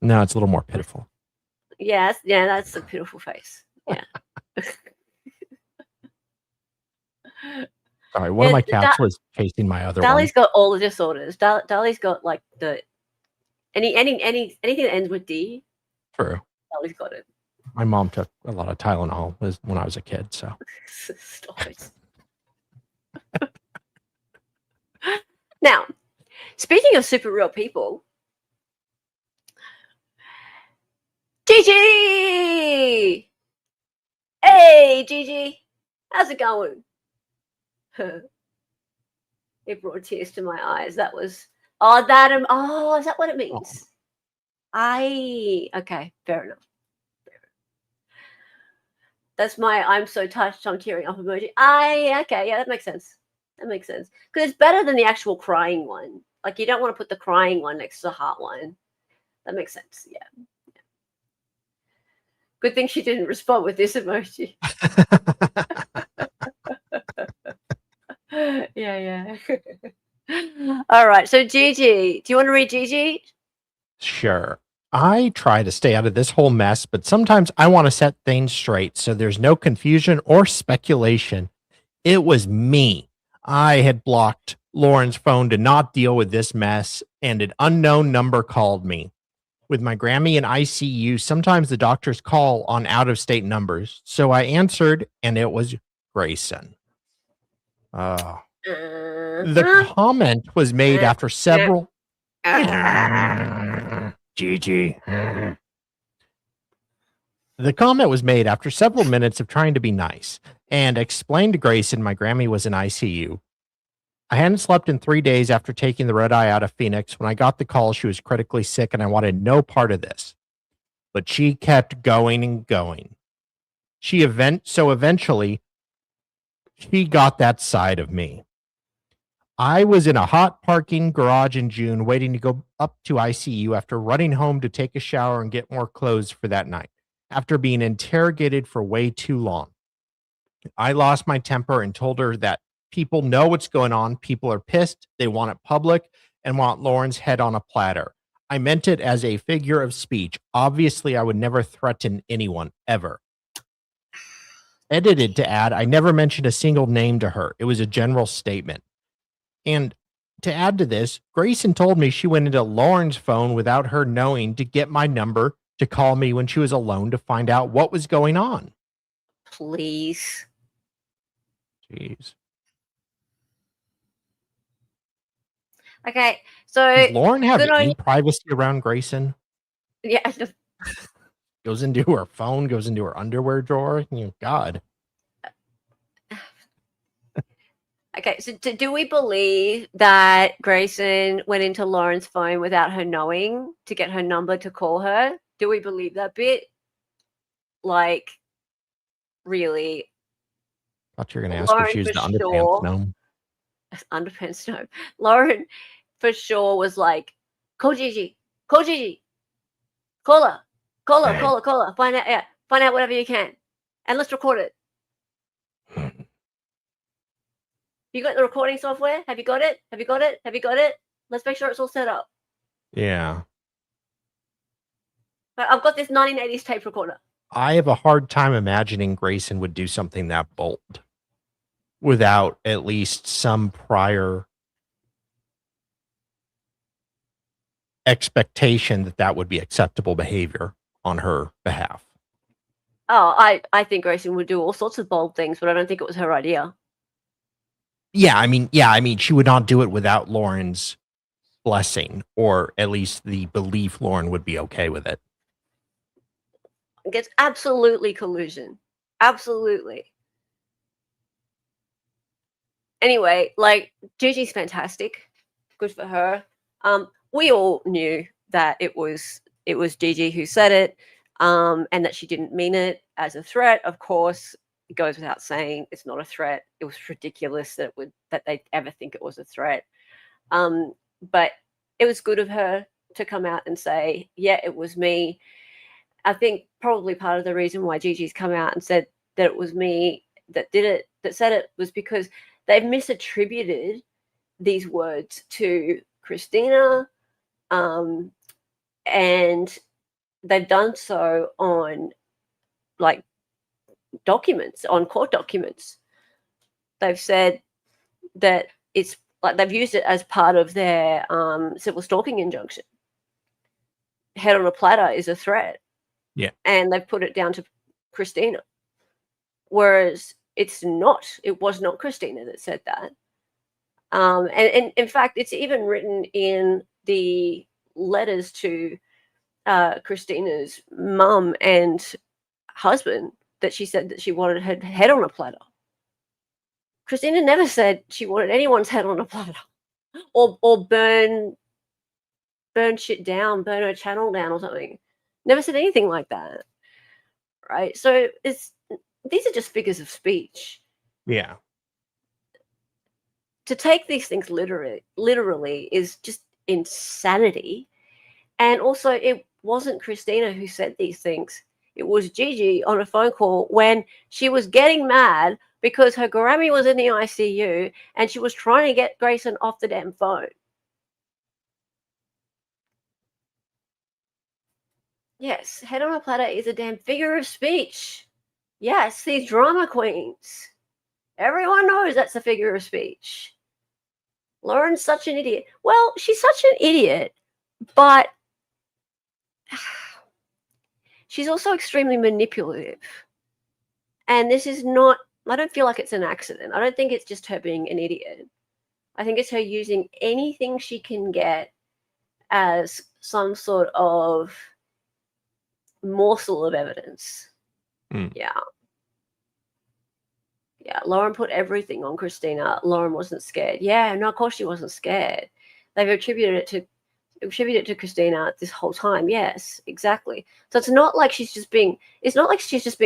No, it's a little more pitiful. Yes. Yeah. That's a beautiful face. Yeah. Sorry, one of Yeah, my cats was chasing my other one. Dali's got all the disorders. Dali's got like the anything that ends with D. True. Dali's got it. My mom took a lot of Tylenol when I was a kid, so. Stop it. Now, speaking of super real people, Gigi! Hey, Gigi! How's it going? It brought tears to my eyes. That was, is that what it means? Okay, fair enough. That's my I'm so touched, I'm tearing up emoji. Okay, yeah, that makes sense. Because it's better than the actual crying one. Like, you don't want to put the crying one next to the heart one. That makes sense, yeah. Good thing she didn't respond with this emoji. Yeah. All right, so Gigi. Do you want to read Gigi? Sure. I try to stay out of this whole mess, but sometimes I want to set things straight so there's no confusion or speculation. It was me. I had blocked Lauren's phone to not deal with this mess, and an unknown number called me. With my Grammy in ICU, sometimes the doctors call on out-of-state numbers, so I answered, and it was Grayson. The comment was made after several... Gigi. The comment was made after several minutes of trying to be nice and explained to Grayson my Grammy was in ICU. I hadn't slept in 3 days after taking the red eye out of Phoenix. When I got the call, she was critically sick and I wanted no part of this. But she kept going and going. So eventually, she got that side of me. I was in a hot parking garage in June waiting to go up to ICU after running home to take a shower and get more clothes for that night after being interrogated for way too long. I lost my temper and told her that people know what's going on. People are pissed. They want it public and want Lauren's head on a platter. I meant it as a figure of speech. Obviously, I would never threaten anyone ever. Edited to add, I never mentioned a single name to her. It was a general statement. And to add to this, Grayson told me she went into Lauren's phone without her knowing to get my number to call me when she was alone to find out what was going on. Please. Jeez. Okay, so Does Lauren have good on any you. privacy around Grayson? Yeah. Goes into her phone, goes into her underwear drawer. God. Okay, so do we believe that Grayson went into Lauren's phone without her knowing to get her number to call her? Do we believe that bit? Like, really? Thought you were going to ask if Lauren she was for the underpants sure. gnome. Underpants, no. Lauren for sure was like, call Gigi, call Gigi, call her, call her, Hey. call her, call her. Find out whatever you can, and let's record it. You got the recording software? Have you got it? Have you got it? Have you got it? Let's make sure it's all set up. Yeah. But I've got this 1980s tape recorder. I have a hard time imagining Grayson would do something that bold without at least some prior expectation that that would be acceptable behavior on her behalf. Oh, I think Grayson would do all sorts of bold things, but I don't think it was her idea. Yeah, I mean, she would not do it without Lauren's blessing, or at least the belief Lauren would be okay with it. It's absolutely collusion. Absolutely. Anyway, like, Gigi's fantastic. Good for her. We all knew that it was Gigi who said it, and that she didn't mean it as a threat. Of course, it goes without saying it's not a threat. It was ridiculous that they'd ever think it was a threat. But it was good of her to come out and say, yeah, it was me. I think probably part of the reason why Gigi's come out and said that it was me that did it, that said it, was because they've misattributed these words to Christina, and they've done so on like documents, on court documents. They've said that it's like they've used it as part of their civil stalking injunction. Head on a platter is a threat. Yeah. And they've put it down to Christina. Whereas it's not. It was not Christina that said that. And in fact, it's even written in the letters to Christina's mum and husband that she said that she wanted her head on a platter. Christina never said she wanted anyone's head on a platter, or burn shit down, burn her channel down or something. Never said anything like that, right? So these are just figures of speech. Yeah. To take these things literally is just insanity. And also, it wasn't Christina who said these things. It was Gigi on a phone call when she was getting mad because her Grammy was in the ICU and she was trying to get Grayson off the damn phone. Yes, head on a platter is a damn figure of speech. Yes, these drama queens. Everyone knows that's a figure of speech. Lauren's such an idiot. Well, she's such an idiot, but she's also extremely manipulative. And this is not, I don't feel like it's an accident. I don't think it's just her being an idiot. I think it's her using anything she can get as some sort of morsel of evidence. Yeah. Yeah, Lauren put everything on Christina. Lauren wasn't scared. Yeah, no, of course she wasn't scared. They've attributed it to Christina this whole time. Yes, exactly. So it's not like she's just being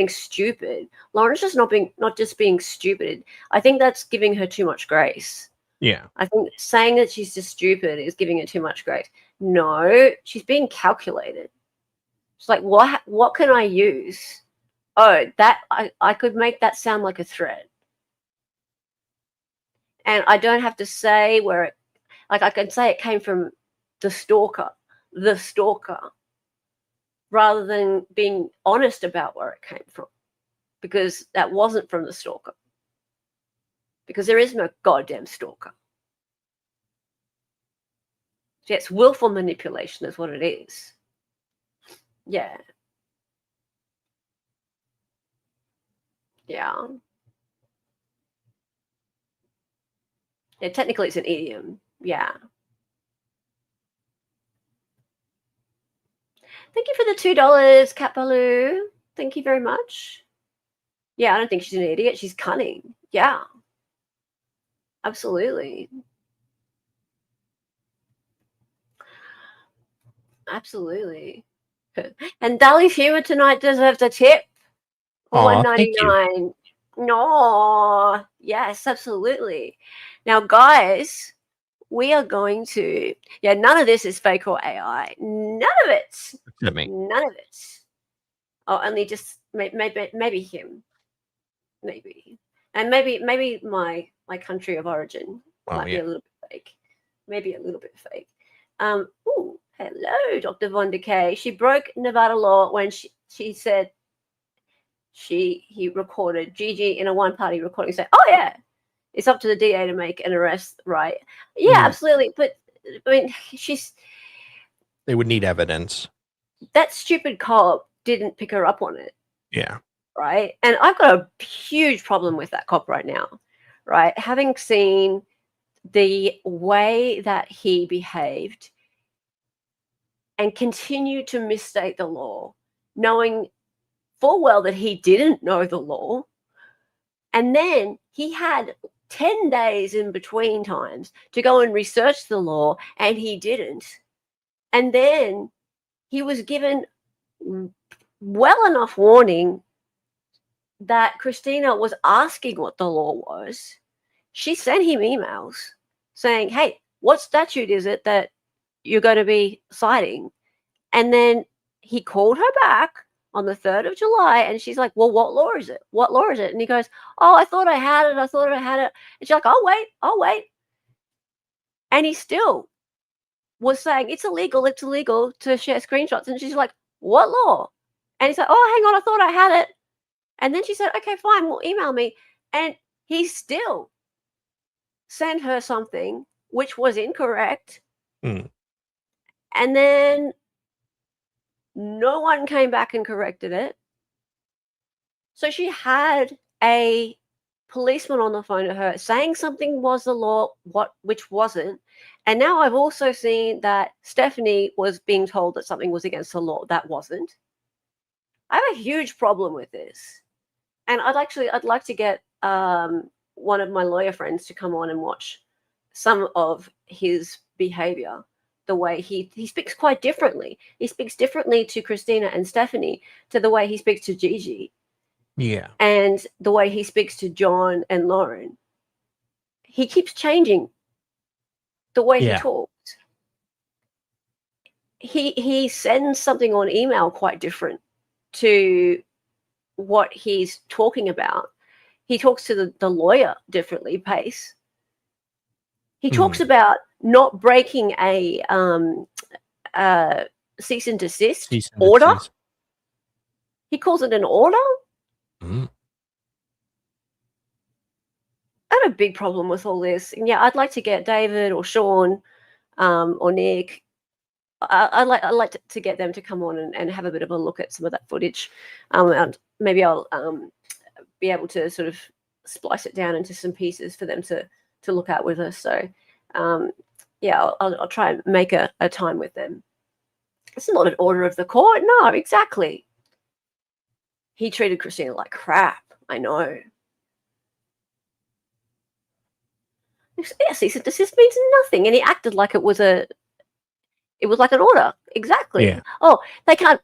stupid. Lauren's just not just being stupid. I think that's giving her too much grace. Yeah. I think saying that she's just stupid is giving her too much grace. No, she's being calculated. It's like, what can I use? Oh, that I could make that sound like a threat. And I don't have to say where it, like I can say it came from the stalker, rather than being honest about where it came from, because that wasn't from the stalker. Because there is no goddamn stalker. Yeah, it's willful manipulation is what it is. Yeah. Yeah. Yeah, technically it's an idiom. Yeah. Thank you for the $2, Cat Baloo. Thank you very much. Yeah, I don't think she's an idiot. She's cunning. Yeah. Absolutely. Absolutely. And Dali's humor tonight deserves a tip. Aw, thank you. $1.99. No. Yes, absolutely. Now, guys, we are going to, none of this is fake or AI. None of it. Except me. None of it. Oh, only just maybe him. Maybe. And maybe my country of origin might be a little bit fake. Maybe a little bit fake. Ooh, hello, Dr. Von Decay. She broke Nevada law when she said he recorded Gigi in a one-party recording saying, oh yeah, it's up to the DA to make an arrest, right? Yeah, absolutely. But I mean, they would need evidence. That stupid cop didn't pick her up on it. Yeah. Right. And I've got a huge problem with that cop right now. Right. Having seen the way that he behaved and continued to misstate the law, knowing full well that he didn't know the law. And then he had 10 days in between times to go and research the law, and he didn't. And then he was given well enough warning that Christina was asking what the law was. She sent him emails saying, hey, what statute is it that you're going to be citing? And then he called her back on the 3rd of July, and she's like, well, what law is it? What law is it? And he goes, oh, I thought I had it. And she's like, I'll wait. And he still was saying, it's illegal to share screenshots. And she's like, what law? And he's like, oh, hang on, I thought I had it. And then she said, okay, fine, well, email me. And he still sent her something which was incorrect. And then no one came back and corrected it. So she had a policeman on the phone to her saying something was the law, which wasn't. And now I've also seen that Stephanie was being told that something was against the law that wasn't. I have a huge problem with this. And I'd like to get one of my lawyer friends to come on and watch some of his behavior. The way he speaks quite differently. He speaks differently to Christina and Stephanie to the way he speaks to Gigi. Yeah. And the way he speaks to John and Lauren. He keeps changing the way he talks. He sends something on email quite different to what he's talking about. He talks to the lawyer differently, Pace. He talks about not breaking a cease and desist order. He calls it an order. I have a big problem with all this. And yeah, I'd like to get David or Sean or Nick. I'd like to get them to come on and have a bit of a look at some of that footage. And maybe I'll be able to sort of splice it down into some pieces for them to look at with us. So I'll try and make a time with them. It's not an order of the court. No, exactly. He treated Christina like crap. I know. Yeah, cease and desist means nothing. And he acted like it was like an order. Exactly. Yeah. Oh, they can't.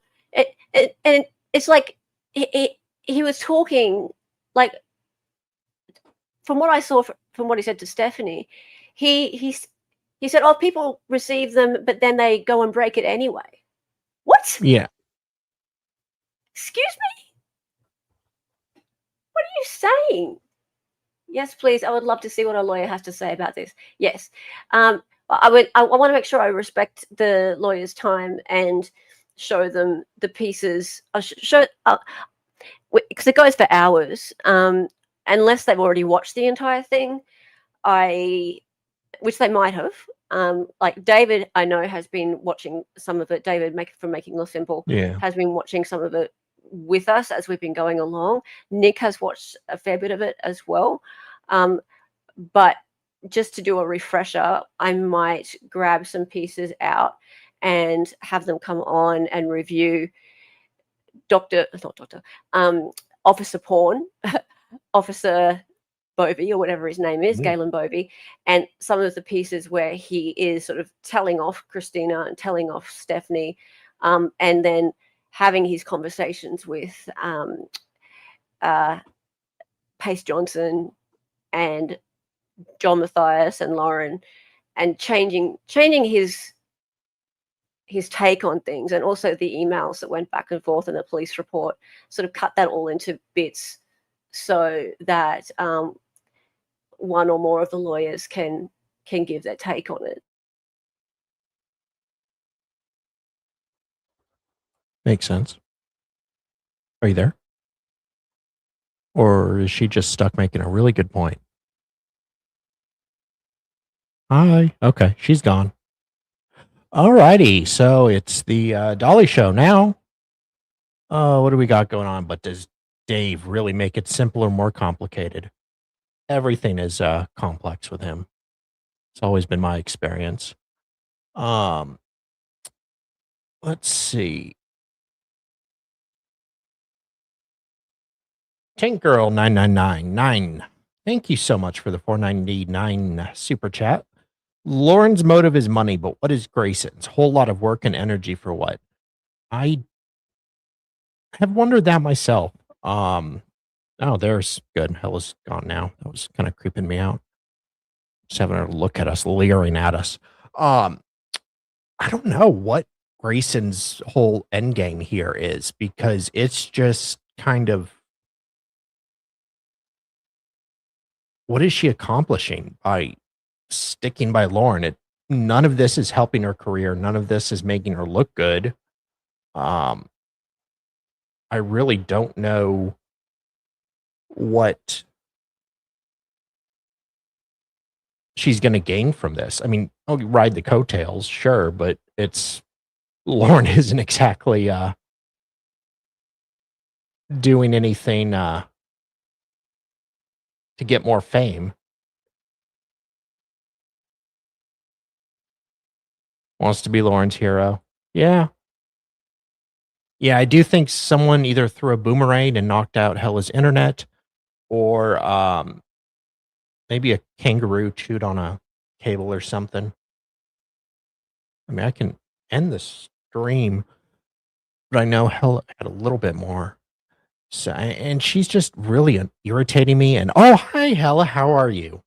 And it's like he was talking, like, from what I saw from what he said to Stephanie, he said, oh, people receive them, but then they go and break it anyway. What? Yeah. Excuse me? What are you saying? Yes, please. I would love to see what a lawyer has to say about this. Yes. I want to make sure I respect the lawyer's time and show them the pieces. Because it goes for hours. Unless they've already watched the entire thing, which they might have. Like David, I know, has been watching some of it. David from Making Law Simple has been watching some of it with us as we've been going along. Nick has watched a fair bit of it as well. But just to do a refresher, I might grab some pieces out and have them come on and review Officer Porn, Officer Bovey, or whatever his name is, Galen Bovey, and some of the pieces where he is sort of telling off Christina and telling off Stephanie, and then having his conversations with Pace Johnson and John Matthias and Lauren, and changing his take on things, and also the emails that went back and forth and the police report, sort of cut that all into bits so that one or more of the lawyers can give their take on it. Makes sense. Are you there? Or is she just stuck making a really good point? Hi. Okay, she's gone. Alrighty, so it's the Dolly show now. What do we got going on? But does Dave really make it simpler, more complicated? Everything is complex with him. It's always been my experience. Let's see. Tank Girl 9999. Thank you so much for the 499 super chat. Lauren's motive is money, but what is Grayson's? Whole lot of work and energy for what? I have wondered that myself. Oh, there's good. Hella's gone now. That was kind of creeping me out. Just having her look at us, leering at us. I don't know what Grayson's whole end game here is, because it's just kind of, what is she accomplishing by sticking by Lauren? None of this is helping her career. None of this is making her look good. I really don't know what she's going to gain from this. I mean, I'll ride the coattails, sure, but Lauren isn't exactly doing anything to get more fame. Wants to be Lauren's hero. Yeah. Yeah, I do think someone either threw a boomerang and knocked out Hella's internet, or maybe a kangaroo chewed on a cable or something. I mean, I can end the stream, but I know Hella had a little bit more. So, and she's just really irritating me. And oh, hi, Hella, how are you?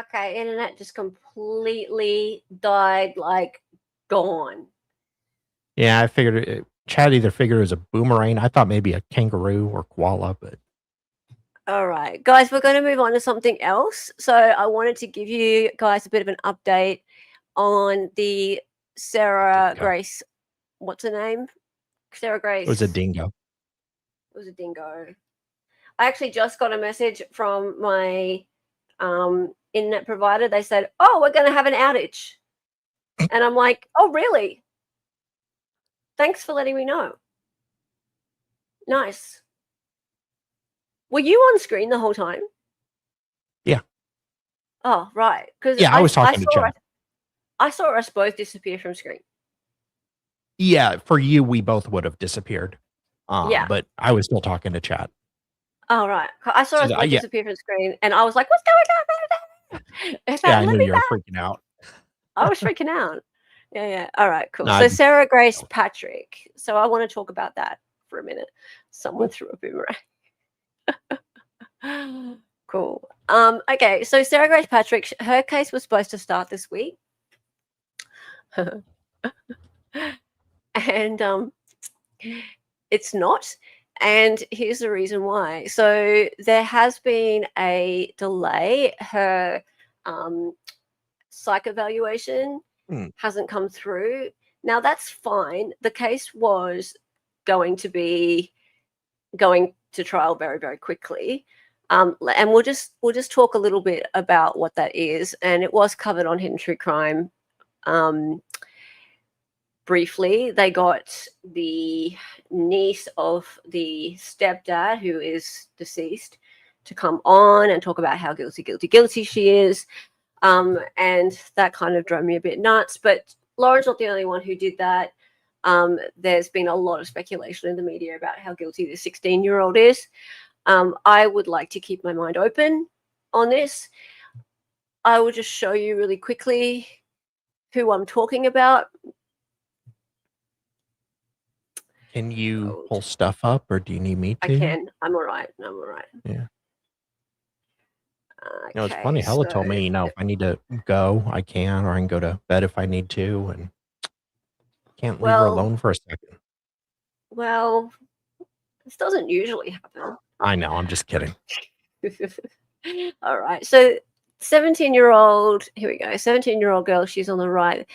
Okay, internet just completely died, like gone. Yeah, I figured Chad either figured it was a boomerang. I thought maybe a kangaroo or koala, but. All right, guys, we're going to move on to something else. So I wanted to give you guys a bit of an update on the Sarah Grace. What's her name? Sarah Grace. It was a dingo. It was a dingo. I actually just got a message from my internet provider. They said, oh, we're going to have an outage. And I'm like, oh, really? Thanks for letting me know. Nice. Were you on screen the whole time? Yeah. Oh, right. Yeah, I was talking to Chad. I saw us both disappear from screen. Yeah, for you, we both would have disappeared. Yeah. But I was still talking to Chad. Oh, right. I saw us both disappear from screen, and I was like, what's going on? Yeah, I Let knew me you were freaking out. I was freaking out. Yeah. All right, cool. No, So I- Sarah Grace Patrick. So I want to talk about that for a minute. Someone threw a boomerang. Cool. Okay, so Sarah Grace Patrick, her case was supposed to start this week. And it's not. And here's the reason why. So there has been a delay. Her psych evaluation hasn't come through. Now that's fine. The case was going to trial very, very quickly. And we'll just talk a little bit about what that is. And it was covered on Hidden True Crime briefly. They got the niece of the stepdad, who is deceased, to come on and talk about how guilty she is. And that kind of drove me a bit nuts. But Lauren's not the only one who did that. There's been a lot of speculation in the media about how guilty the 16-year-old is. I would like to keep my mind open on this. I will just show you really quickly who I'm talking about. Can you pull stuff up, or do you need me to? I can. I'm all right. Yeah. It's funny. Hella told me, if I need to go, I can, or I can go to bed if I need to, and can't leave her alone for a second. Well, this doesn't usually happen. I know. I'm just kidding. All right. So 17-year-old, here we go. 17-year-old girl. She's on the right.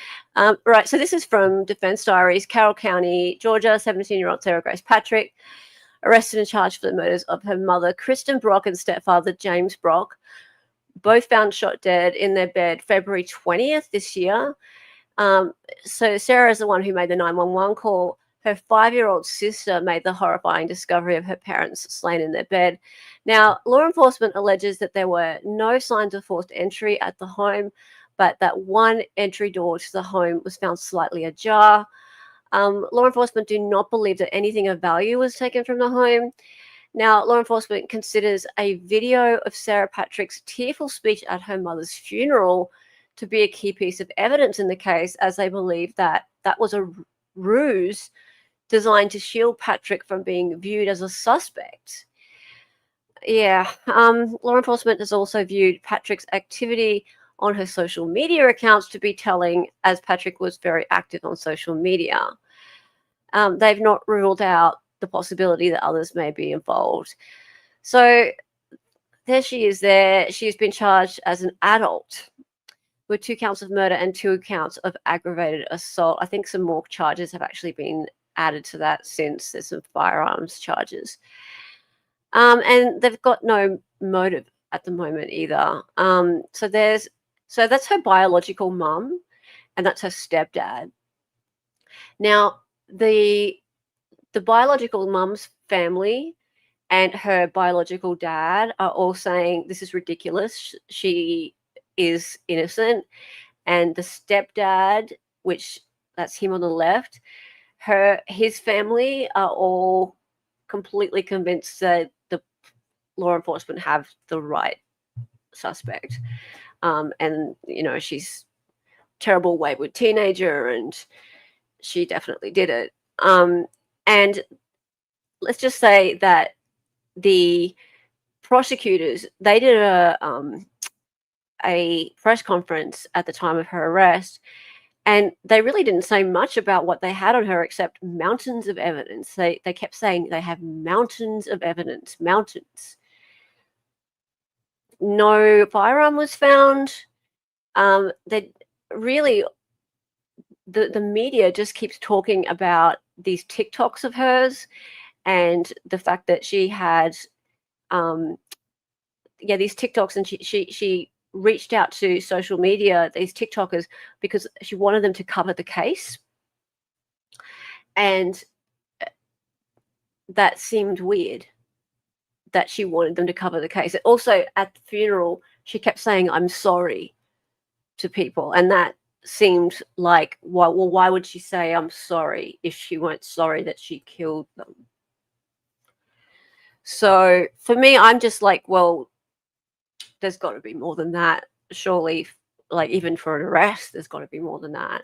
Right. So this is from Defense Diaries, Carroll County, Georgia. 17-year-old Sarah Grace Patrick, arrested and charged for the murders of her mother, Kristen Brock, and stepfather, James Brock. Both found shot dead in their bed February 20th this year. So Sarah is the one who made the 911 call. Her 5-year-old sister made the horrifying discovery of her parents slain in their bed. Now, law enforcement alleges that there were no signs of forced entry at the home, but that one entry door to the home was found slightly ajar. Law enforcement do not believe that anything of value was taken from the home. Now, law enforcement considers a video of Sarah Patrick's tearful speech at her mother's funeral to be a key piece of evidence in the case, as they believe that that was a ruse designed to shield Patrick from being viewed as a suspect. Yeah, law enforcement has also viewed Patrick's activity on her social media accounts to be telling, as Patrick was very active on social media. They've not ruled out the possibility that others may be involved. So there she is there. She's been charged as an adult with 2 counts of murder and 2 counts of aggravated assault. I think some more charges have actually been added to that since. There's some firearms charges. And they've got no motive at the moment either. So that's her biological mum, and that's her stepdad. Now, the biological mum's family and her biological dad are all saying this is ridiculous. She is innocent. And the stepdad, which that's him on the left, his family are all completely convinced that the law enforcement have the right suspect. And, she's a terrible wayward teenager, and she definitely did it. And let's just say that the prosecutors, they did a press conference at the time of her arrest, and they really didn't say much about what they had on her except mountains of evidence. They kept saying they have mountains of evidence, mountains. No firearm was found. They really, the media just keeps talking about these TikToks of hers and the fact that she had, these TikToks, and she reached out to social media, these TikTokers, because she wanted them to cover the case. And that seemed weird that she wanted them to cover the case. Also, at the funeral, she kept saying, "I'm sorry," to people. And that seemed like, why would she say I'm sorry if she weren't sorry that she killed them? So for me, I'm just like, well, there's got to be more than that. surely, like even for an arrest, there's got to be more than that.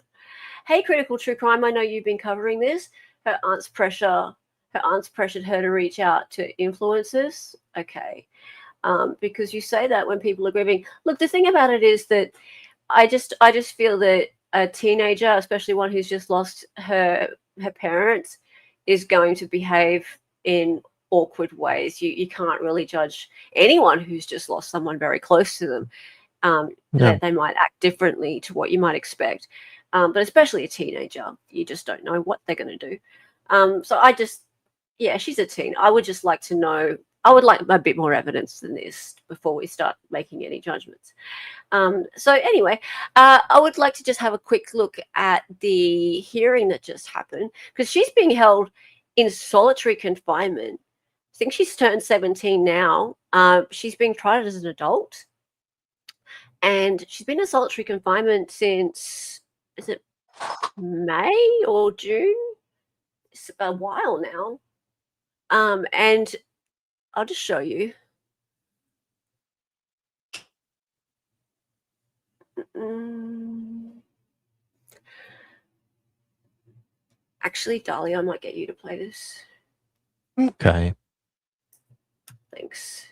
Hey, Critical True Crime, I know you've been covering this. Her aunt's pressured her to reach out to influencers. Okay. Because you say that when people are grieving. Look, the thing about it is that I just feel that a teenager, especially one who's just lost her parents, is going to behave in awkward ways. You can't really judge anyone who's just lost someone very close to them. That they might act differently to what you might expect. But especially a teenager, you just don't know what they're going to do. So she's a teen. I would just like to know, I would like a bit more evidence than this before we start making any judgments. So anyway, I would like to just have a quick look at the hearing that just happened, because she's being held in solitary confinement. I think she's turned 17 now. She's being tried as an adult. And she's been in solitary confinement since, is it May or June? It's a while now. And I'll just show you. Actually, Dahlia, I might get you to play this. Okay. Thanks.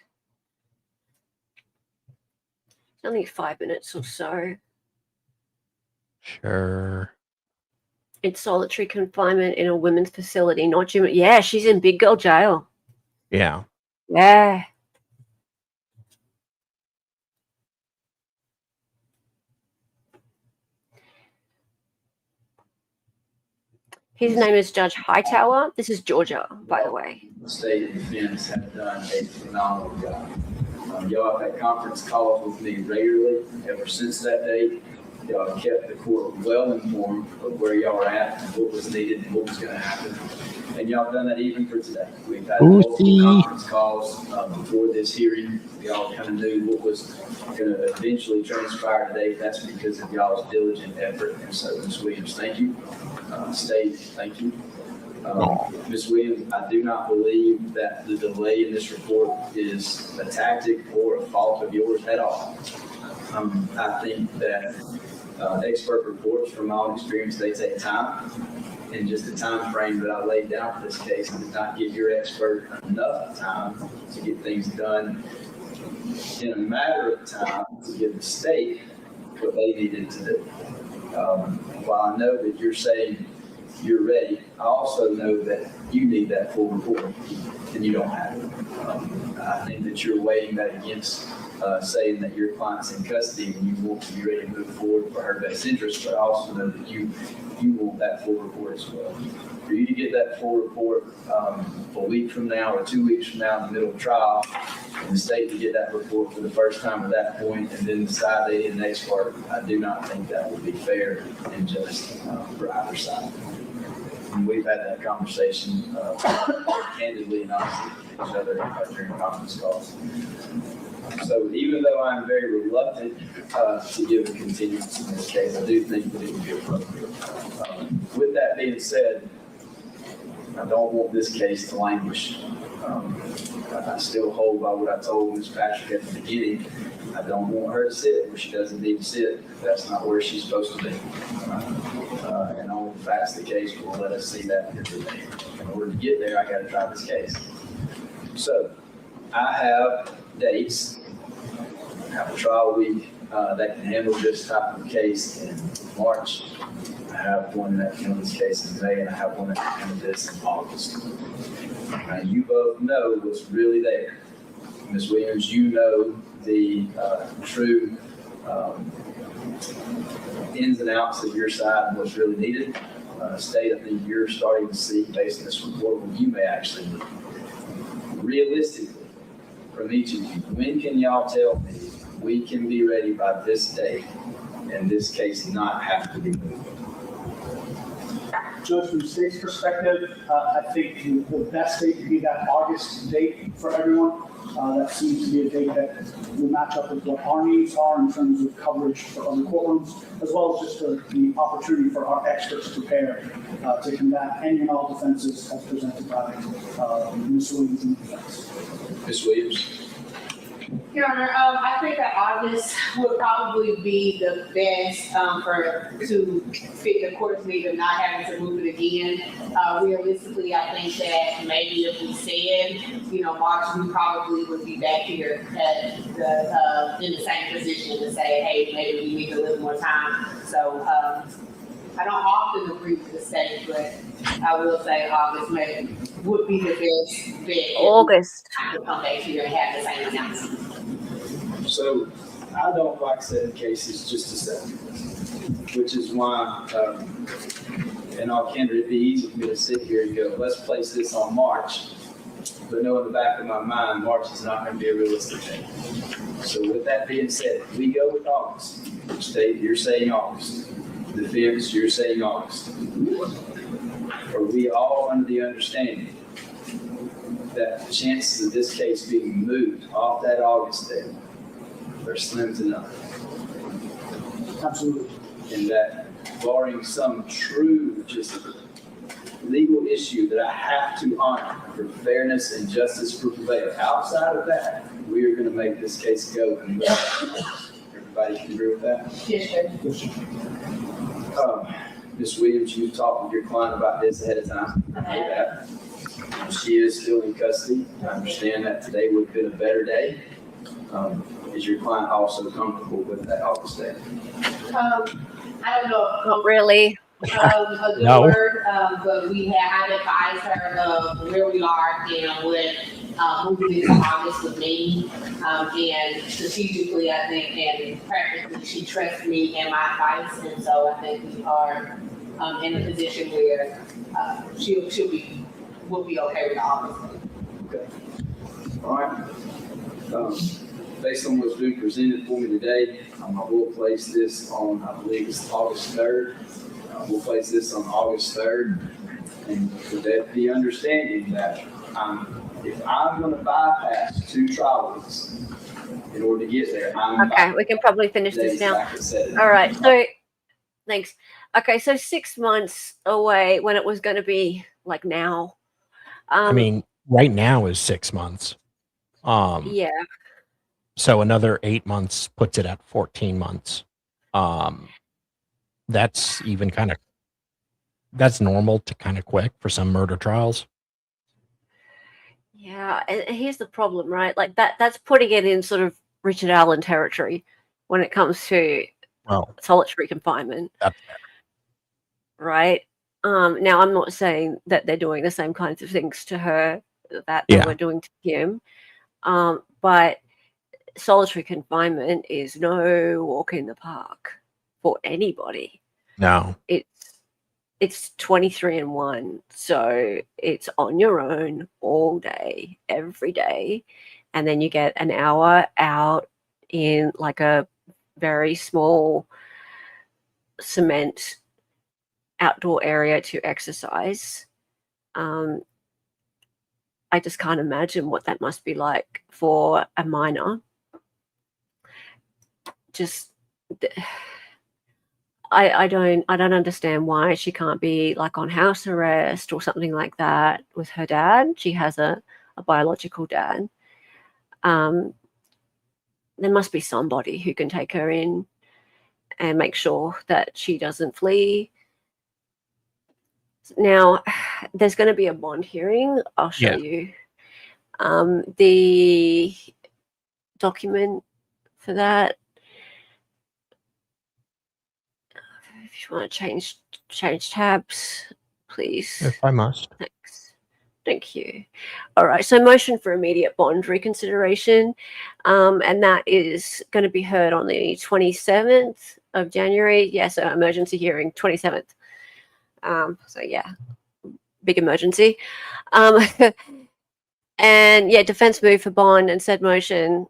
It's only 5 minutes or so. Sure. In solitary confinement in a women's facility, not gym. Yeah, she's in big girl jail. Yeah. Yeah. His name is Judge Hightower. This is Georgia, by the way. The state and defense have done a phenomenal job. Y'all have had conference calls with me regularly ever since that date. Y'all have kept the court well informed of where y'all are at and what was needed and what was going to happen. And y'all have done that even for today. We've had multiple conference calls before this hearing. We all kind of knew what was going to eventually transpire today. That's because of y'all's diligent effort. And so, Ms. Williams, thank you. State, thank you. Ms. Williams, I do not believe that the delay in this report is a tactic or a fault of yours at all. I think that expert reports, from my own experience, they take time. And just the time frame that I laid down for this case did not give your expert enough time to get things done in a matter of time to give the state what they needed to do. While I know that you're saying you're ready, I also know that you need that full report, and you don't have it. I think that you're weighing that against saying that your client's in custody and you want to be ready to move forward for her best interest, but I also know that you want that full report as well. For you to get that full report a week from now or 2 weeks from now in the middle of trial, and the state to get that report for the first time at that point and then decide they need an expert, I do not think that would be fair and just for either side. And we've had that conversation candidly and honestly with each other during conference calls. So even though I'm very reluctant to give a continuance in this case, I do think that it would be appropriate. With that being said, I don't want this case to languish. I still hold by what I told Ms. Patrick at the beginning. I don't want her to sit where she doesn't need to sit. That's not where she's supposed to be. And only if that's the case will let us see that today. In order to get there, I got to try this case. So I have dates. I have a trial week that can handle this type of case in March. I have one that can handle this case in May, and I have one that can handle this in August. Now, you both know what's really there. Ms. Williams, you know the true ins and outs of your side and what's really needed. State, I think you're starting to see, based on this report, what you may actually need. Realistically, from each of you, when can y'all tell me we can be ready by this date and this case not have to be moved? Judge, from the state's perspective, I think the best date would be that August date for everyone. That seems to be a date that will match up with what our needs are in terms of coverage for other courtrooms, as well as just the opportunity for our experts to prepare to combat any and all defenses as presented by Ms. Williams in the defense. Ms. Williams? Your Honor, I think that August would probably be the best to fit the court's need of not having to move it again. Realistically, I think that maybe if we said, March, we probably would be back here at in the same position to say, hey, maybe we need a little more time. So I don't often agree with the state, but I will say August maybe would be the best bet. August. To come back here and have the same announcement. So I don't like setting cases just to set them, which is why, in all candor, it'd be easy for me to sit here and go, let's place this on March, but know in the back of my mind, March is not going to be a realistic date. So with that being said, we go with August. State, you're saying August. Defense, you're saying August. Are we all under the understanding that the chances of this case being moved off that August date are slim to none? Absolutely. And that barring some true, just legal issue that I have to honor for fairness and justice to prevail, outside of that, we are going to make this case go and move. Everybody can agree with that? Yes, sir. Ms. Williams, you've talked with your client about this ahead of time. I know that. She is still in custody. I understand that today would have been a better day. Is your client also comfortable with that August date? I don't know. Not really. A good No. word, but I've advised her of where we are and what moving into August would mean. And strategically, I think, and practically, she trusts me and my advice, and so I think we are in a position where we'll be okay with August. Okay. All right. Based on what's been presented for me today, I will place this on, I believe it's August 3rd. We'll place this on August 3rd. And with that, the understanding that if I'm going to bypass 2 trial weeks in order to get there, Okay, we can probably finish this now. All right, so thanks. Okay, so 6 months away when it was going to be like now. I mean, right now is 6 months. Yeah. So another 8 months puts it at 14 months. That's even that's normal to kind of quick for some murder trials. Yeah, and here's the problem, right? Like that's putting it in sort of Richard Allen territory when it comes to solitary confinement. Right? Now I'm not saying that they're doing the same kinds of things to her that they were doing to him. But solitary confinement is no walk in the park for anybody. No. It's 23-1, so it's on your own all day, every day, and then you get an hour out in like a very small cement outdoor area to exercise. I just can't imagine what that must be like for a minor. Just I don't understand why she can't be like on house arrest or something like that with her dad. She has a biological dad. There must be somebody who can take her in and make sure that she doesn't flee. Now, there's going to be a bond hearing. I'll show you the document for that. If you want to change tabs, please. If I must. Thanks. Thank you. All right. So motion for immediate bond reconsideration. And that is going to be heard on the 27th of January. Yes, emergency hearing, 27th. So yeah, big emergency. And yeah, defense moved for bond and said motion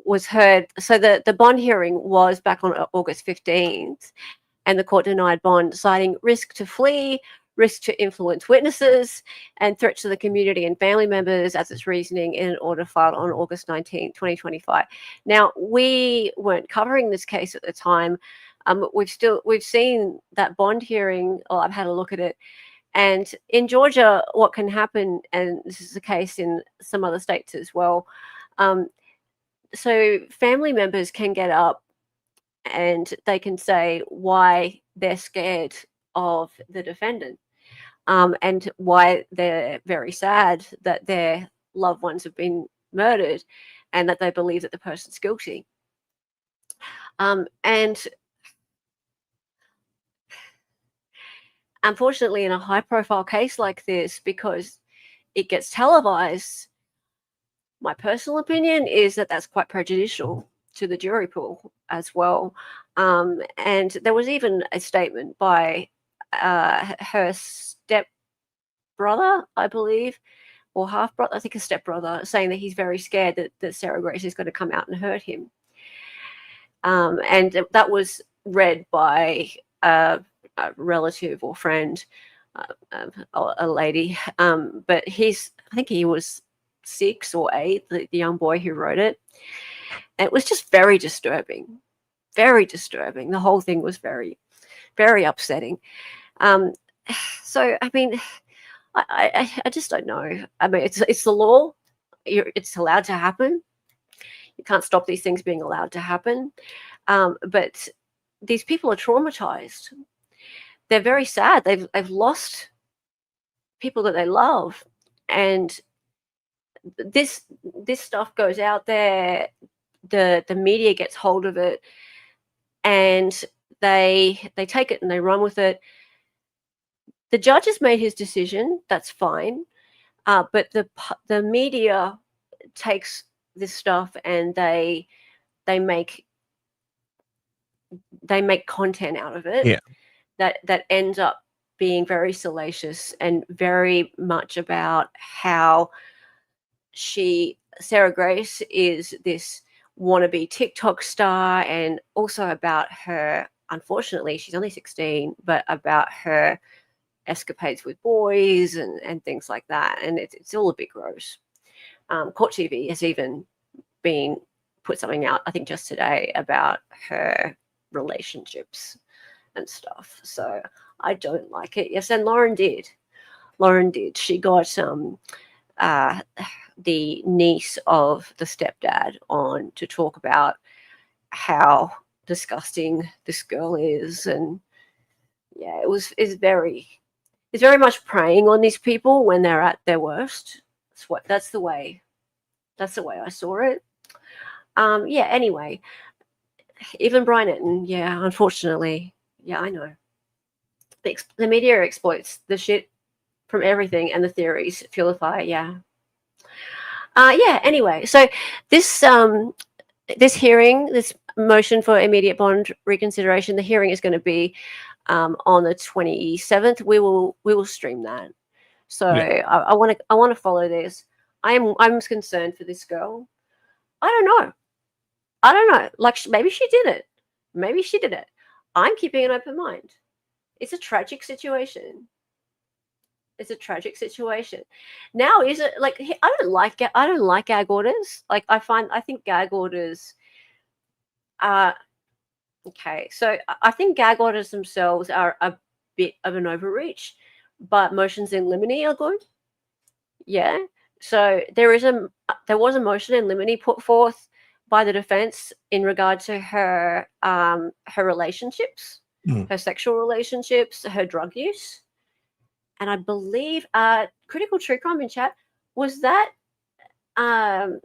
was heard. So the bond hearing was back on August 15th. And the court denied bond, citing risk to flee, risk to influence witnesses, and threats to the community and family members as its reasoning in an order filed on August 19, 2025. Now, we weren't covering this case at the time. We've seen that bond hearing, or I've had a look at it. And in Georgia, what can happen, and this is the case in some other states as well, so family members can get up and they can say why they're scared of the defendant, and why they're very sad that their loved ones have been murdered and that they believe that the person's guilty. And unfortunately, in a high-profile case like this, because it gets televised, my personal opinion is that that's quite prejudicial to the jury pool as well. And there was even a statement by her stepbrother, I believe, or half brother, I think a stepbrother, saying that he's very scared that Sarah Grace is going to come out and hurt him. And that was read by a relative or friend, a lady. But I think he was 6 or 8, the young boy who wrote it. And it was just very disturbing, very disturbing. The whole thing was very, very upsetting. So, I mean, I just don't know. I mean, it's the law. It's allowed to happen. You can't stop these things being allowed to happen. But these people are traumatized. They're very sad. They've lost people that they love, and this stuff goes out there. The media gets hold of it, and they take it and they run with it. The judge has made his decision. That's fine, but the media takes this stuff and they make content out of it. Yeah. That ends up being very salacious and very much about how Sarah Grace is this wannabe TikTok star, and also about her, unfortunately, she's only 16, but about her escapades with boys and things like that. And it's all a bit gross. Court TV has even put something out, I think just today, about her relationships and stuff. So I don't like it. Yes, and Lauren did. She got the niece of the stepdad on to talk about how disgusting this girl is, and yeah, it's very much preying on these people when they're at their worst. That's the way I saw it. Yeah. Anyway, even Brian Etten, yeah, unfortunately, yeah, I know. The media exploits the shit from everything, and the theories fuelify. Yeah. Yeah. Anyway, so this hearing, this motion for immediate bond reconsideration, the hearing is going to be on the 27th. We will stream that. So yeah. I want to follow this. I'm concerned for this girl. I don't know. Like, maybe she did it. I'm keeping an open mind. It's a tragic situation. Now, is it like, I don't like gag orders. Like, I think gag orders are okay. So I think gag orders themselves are a bit of an overreach, but motions in limine are good. Yeah. So there was a motion in limine put forth by the defense in regard to her relationships, her sexual relationships, her drug use. And I believe Critical True Crime in chat, was that that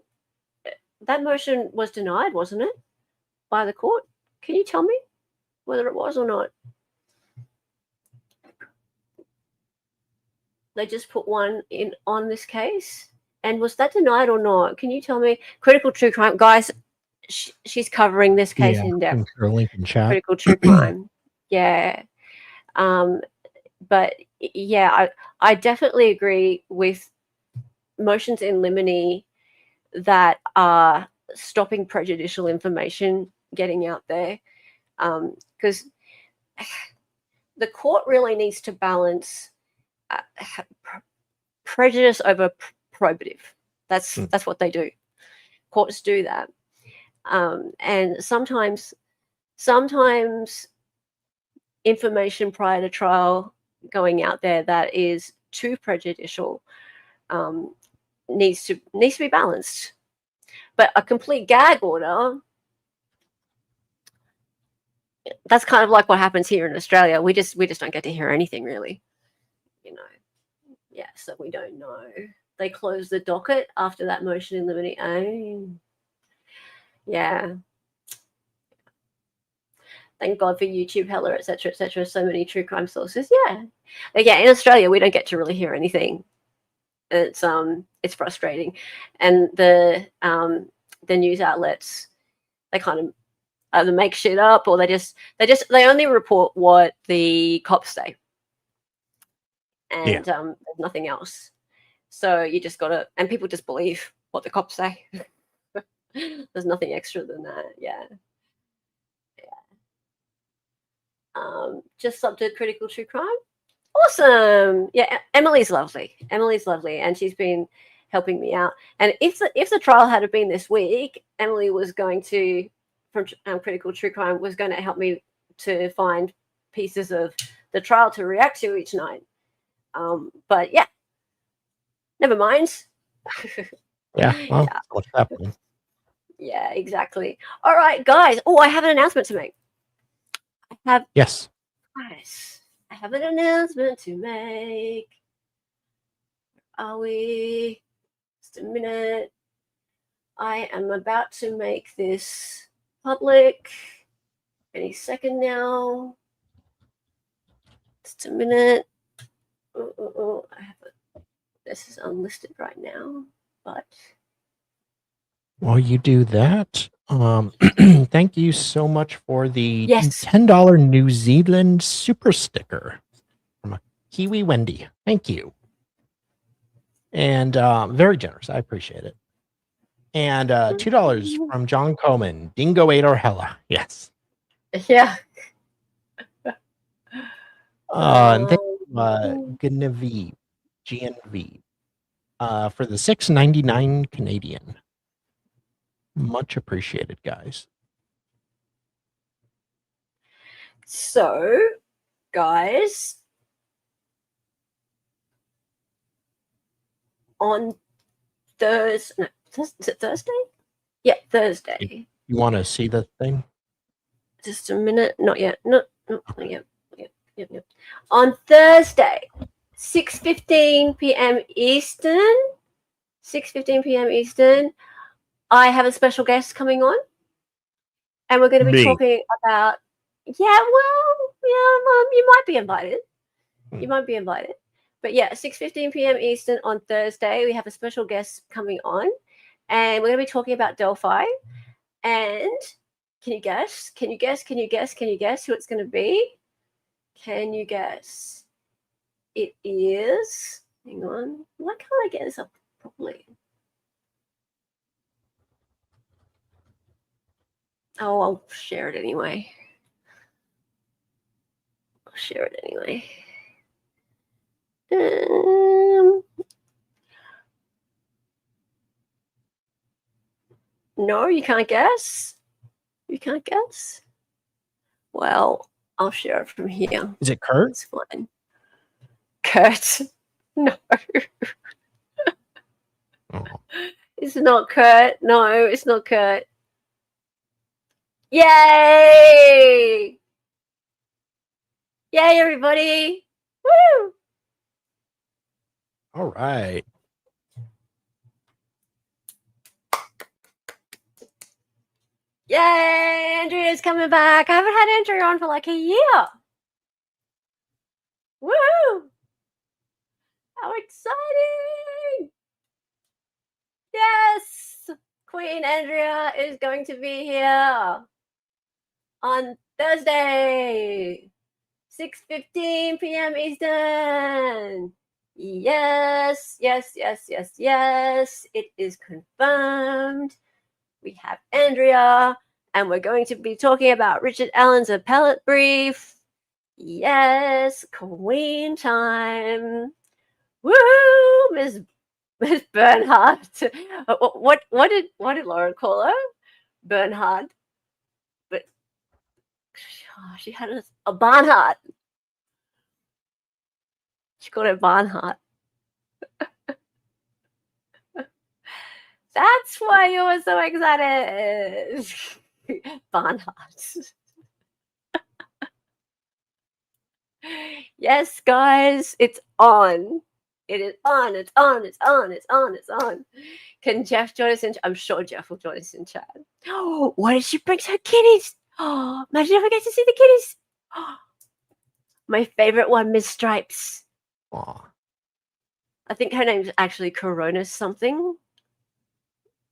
motion was denied, wasn't it, by the court? Can you tell me whether it was or not? They just put one in on this case. And was that denied or not? Can you tell me? Critical True Crime, guys, she's covering this case in depth. Link in chat. Critical True Crime. Yeah. But yeah, I definitely agree with motions in limine that are stopping prejudicial information getting out there, because the court really needs to balance prejudice over probative. That's what they do. Courts do that, and sometimes information prior to trial going out there that is too prejudicial needs to be balanced. But a complete gag order, that's kind of like what happens here in Australia. We just don't get to hear anything really, you know. Yeah, so we don't know. They closed the docket after that motion in limine. Oh, yeah. Thank God for YouTube, Hella, etc., etc. So many true crime sources. Yeah, yeah. In Australia, we don't get to really hear anything. It's frustrating, and the news outlets, they kind of either make shit up or they only report what the cops say, and there's nothing else. So you just gotta, and people just believe what the cops say. There's nothing extra than that. Yeah. Just subbed to Critical True Crime. Awesome. Yeah, Emily's lovely. And she's been helping me out. And if the trial had been this week, Emily was going to, from Critical True Crime, was going to help me to find pieces of the trial to react to each night. But yeah, never mind. Well, what's happening? Yeah, exactly. All right, guys. Oh, I have an announcement to make. Yes. Guys, I have an announcement to make. Are we? Just a minute. I am about to make this public. Any second now. Just a minute. I have this is unlisted right now, but While you do that, thank you so much for the yes. $10 New Zealand super sticker from a Kiwi Wendy. Thank you. And very generous. I appreciate it. And $2 from John Coleman. Dingo ate our hella. Yes. Yeah. And thank you, GNV, for the $6.99 Canadian. Much appreciated, guys. So, guys, on Thursday, is it Thursday? Yeah, Thursday. You want to see the thing? Just a minute. Not yet. Not yet. Yep. On Thursday, 6:15 p.m. Eastern. 6:15 p.m. Eastern. I have a special guest coming on, and we're going to be talking about. Yeah, well, you might be invited. You might be invited, but yeah, 6:15 p.m. Eastern on Thursday, we have a special guest coming on, and we're going to be talking about Delphi. And can you guess? Can you guess who it's going to be? Can you guess? It is. Hang on. Why can't I get this up properly? Oh, I'll share it anyway. No, you can't guess? You can't guess? Well, I'll share it from here. Is it Kurt? It's fine. Kurt? No. Oh. It's not Kurt. No, it's not Kurt. Yay! Yay, everybody! Woo! All right. Yay! Andrea's coming back. I haven't had Andrea on for like a year. Woo! How exciting! Yes! Queen Andrea is going to be here on Thursday, 6:15 p.m. Eastern. Yes. It is confirmed. We have Andrea, and we're going to be talking about Richard Allen's appellate brief. Yes, Queen time. Woo, Miss Bernhardt. What did Lauren call her? Bernhardt. But she had a Barnhart. She called it Barnhart. That's why you were so excited. Barnhart. Yes, guys, it's on. It is on. It's on. It's on. It's on. It's on. Can Jeff join us in? I'm sure Jeff will join us in chat. Oh, what did she bring to her kitties? Oh, imagine if I get to see the kitties. Oh, my favorite one, Miss Stripes. Aw. I think her name's actually Corona something.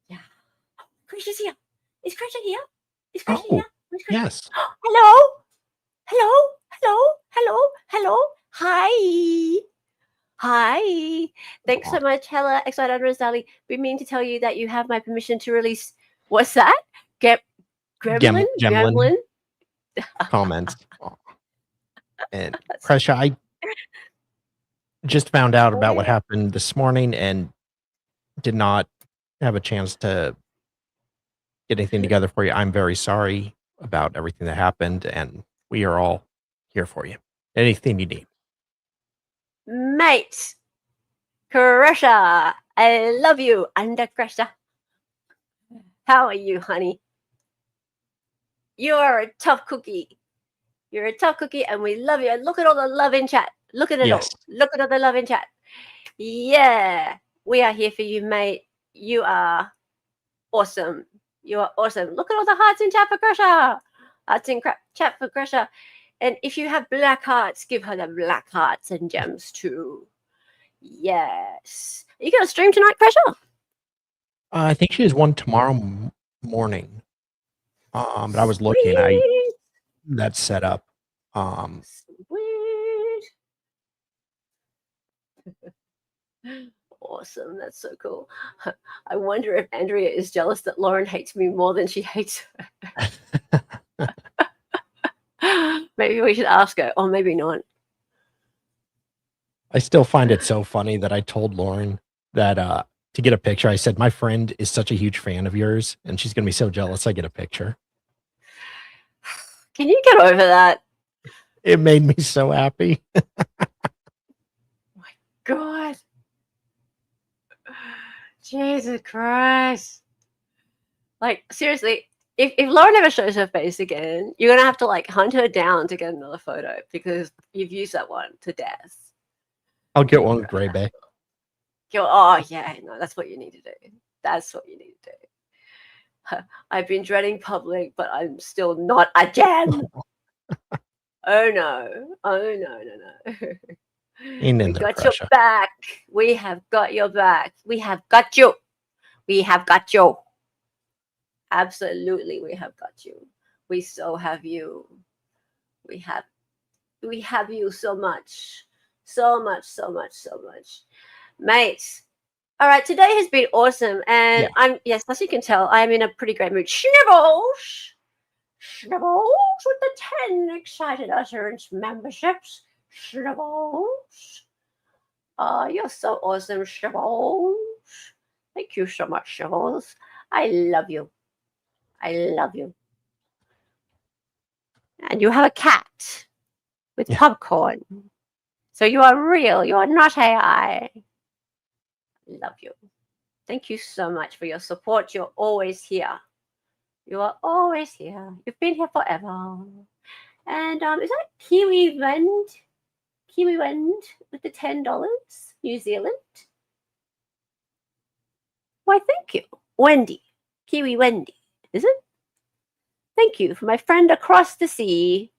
Yeah. Krisha's here. Is Krisha here? Is Krisha Oh, here? Where's Krisha? yes. Hello? Hello? Hello? Hello? Hello? Hi. Hi. Thanks so much, Hella. Excited Rosali. We mean to tell you that you have my permission to release. What's that? Gremlin? Gremlin. Comments. Aw. And Krisha, I just found out about what happened this morning and did not have a chance to get anything together for you. I'm very sorry about everything that happened, and we are all here for you. Anything you need. Mate. Krisha. I love you. Under Krisha. How are you, honey? You are a tough cookie. You're a tough cookie, and we love you. And look at all the love in chat. Look at it Yes. all. Look at all the love in chat. Yeah. We are here for you, mate. You are awesome. You are awesome. Look at all the hearts in chat for Krisha. Hearts in chat for Krisha. And if you have black hearts, give her the black hearts and gems too. Yes. Are you going to stream tonight, Krisha? I think she has one tomorrow morning. But I was looking. That's set up. Sweet. Awesome. That's so cool. I wonder if Andrea is jealous that Lauren hates me more than she hates her. Maybe we should ask her, or maybe not. I still find it so funny that I told Lauren that to get a picture, I said, my friend is such a huge fan of yours, and she's going to be so jealous I get a picture. Can you get over that? It made me so happy. God. Jesus Christ. Like, seriously, if Lauren ever shows her face again, you're going to have to, like, hunt her down to get another photo because you've used that one to death. I'll get one with Gray Bay. Oh, yeah, no, that's what you need to do. That's what you need to do. I've been dreading public, but I'm still not again. Oh, no. Oh, no. We got your back. We have got your back. We have got you. We have got you. Absolutely, we have got you. We so have you. We have you so much. So much. Mates. All right, today has been awesome. And yes, as you can tell, I'm in a pretty great mood. Snibbles with the 10 excited utterance memberships. Snibbles. Oh, you're so awesome, Snibbles. Thank you so much, Snibbles. I love you. And you have a cat with popcorn. So you are real. You are not AI. Love you. Thank you so much for your support. You're always here. You are always here. You've been here forever. And is that Kiwi Wend? Kiwi Wend with the $10? New Zealand? Why, thank you. Wendy. Kiwi Wendy. Is it? Thank you for my friend across the sea.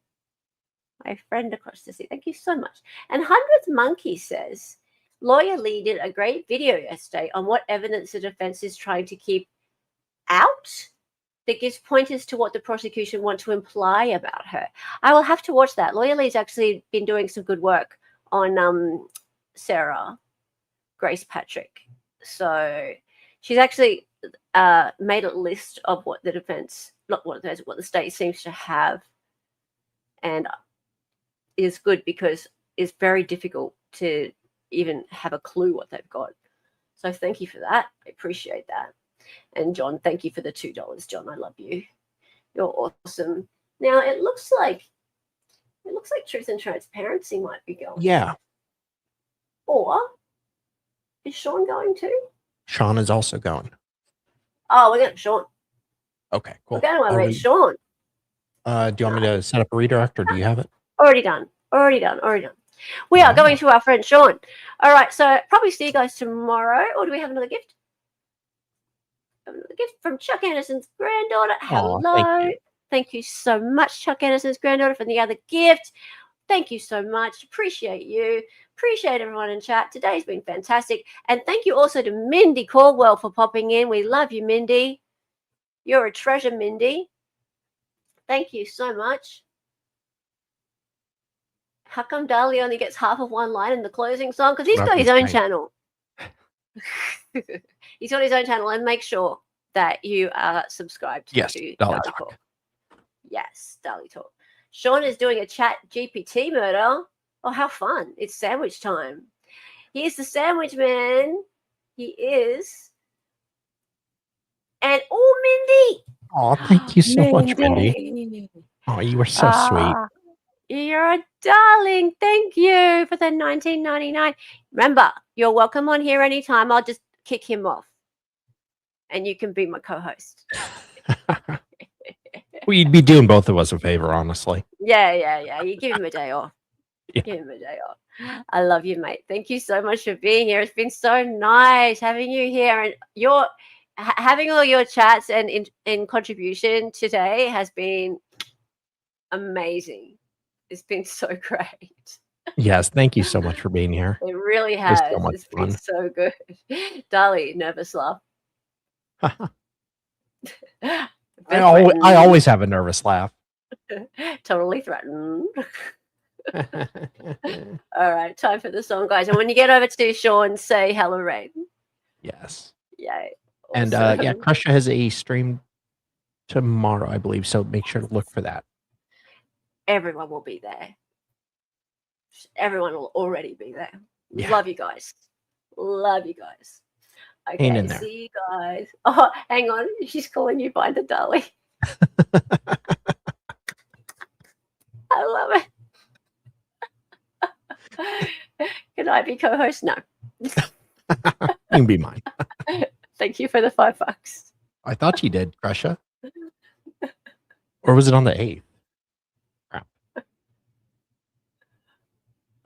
My friend across the sea. Thank you so much. And Hundredth Monkey says, Lawyer Lee did a great video yesterday on what evidence the defense is trying to keep out that gives pointers to what the prosecution want to imply about her. I will have to watch that. Lawyer Lee's actually been doing some good work on Sarah Grace Patrick. So she's actually made a list of what the defense, what the state seems to have, and is good because it's very difficult to even have a clue what they've got. So thank you for that. I appreciate that. And John, thank you for the $2, John. I love you. You're awesome. Now it looks like Truth and Transparency might be going. Yeah. Or is Sean going too? Sean is also going. Oh, we're going to Sean. Okay, cool. We're going to our Are mate we- Sean. do you want me to set up a redirect, or do you have it? Already done. We are going to our friend Sean. All right, so probably see you guys tomorrow. Or do we have another gift? Another gift from Chuck Anderson's granddaughter. Hello. Thank you so much, Chuck Anderson's granddaughter, for the other gift. Thank you so much. Appreciate you. Appreciate everyone in chat. Today's been fantastic. And thank you also to Mindy Caldwell for popping in. We love you, Mindy. You're a treasure, Mindy. Thank you so much. How come Dali only gets half of one line in the closing song? Because he's got his own channel. He's got his own channel, and make sure that you are subscribed to Dali Talk. Yes, Dali Talk. Sean is doing a chat GPT murder. Oh, how fun. It's sandwich time. He is the sandwich man. He is. And Mindy. Oh, thank you so much, Mindy. Oh, you were so sweet. You're a darling. Thank you for the $19.99. Remember, you're welcome on here anytime. I'll just kick him off. And you can be my co-host. Well, you'd be doing both of us a favor, honestly. Yeah. You give him a day off. Give him a day off. I love you, mate. Thank you so much for being here. It's been so nice having you here, and having all your chats and in contribution today has been amazing. It's been so great. Yes, thank you so much for being here. It really has. So much it's fun. been so good. Dali, nervous laugh. I always have a nervous laugh. Totally threatened. All right, time for the song, guys. And when you get over to Sean, say hello, Rain. Yes. Yay. And Crusher has a stream tomorrow, I believe. So make sure to look for that. Everyone will be there. Everyone will already be there. Yeah. Love you guys. Okay, Hang in there. see you guys. Oh, hang on. She's calling you by the Dali. I love it. Can I be co-host? No. You can be mine. Thank you for the $5. I thought you did, Crusher. Or was it on the 8th? Crap.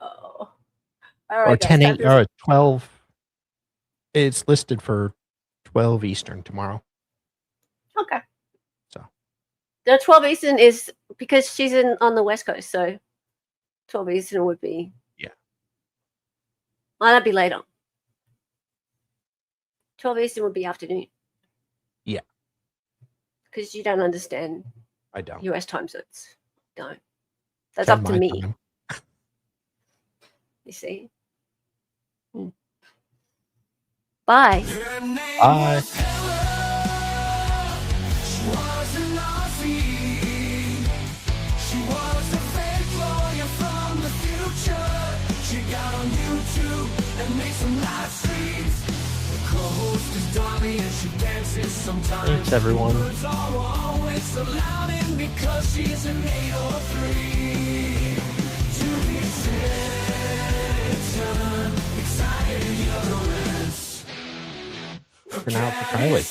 Oh. All right, Or guys, 10, 8, or 12. It's listed for 12 Eastern tomorrow. Okay. So. The 12 Eastern is because she's on the West Coast, so 12 Eastern would be. Yeah. Well, that'd be later. 12 Eastern would be afternoon. Yeah. Because you don't understand. I don't. US time zones. Don't. That's Tell up to my me. time. You see? Bye. Bye. Thanks, everyone. For now, for Kylie.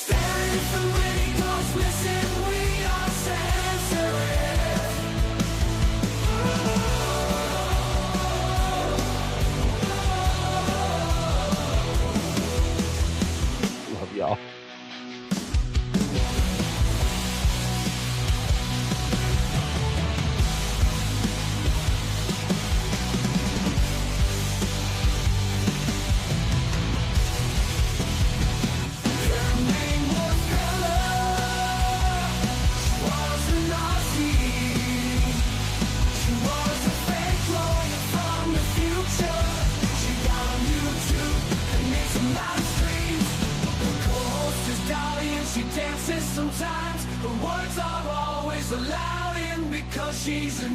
Love y'all. Sometimes her words are always loud because she's a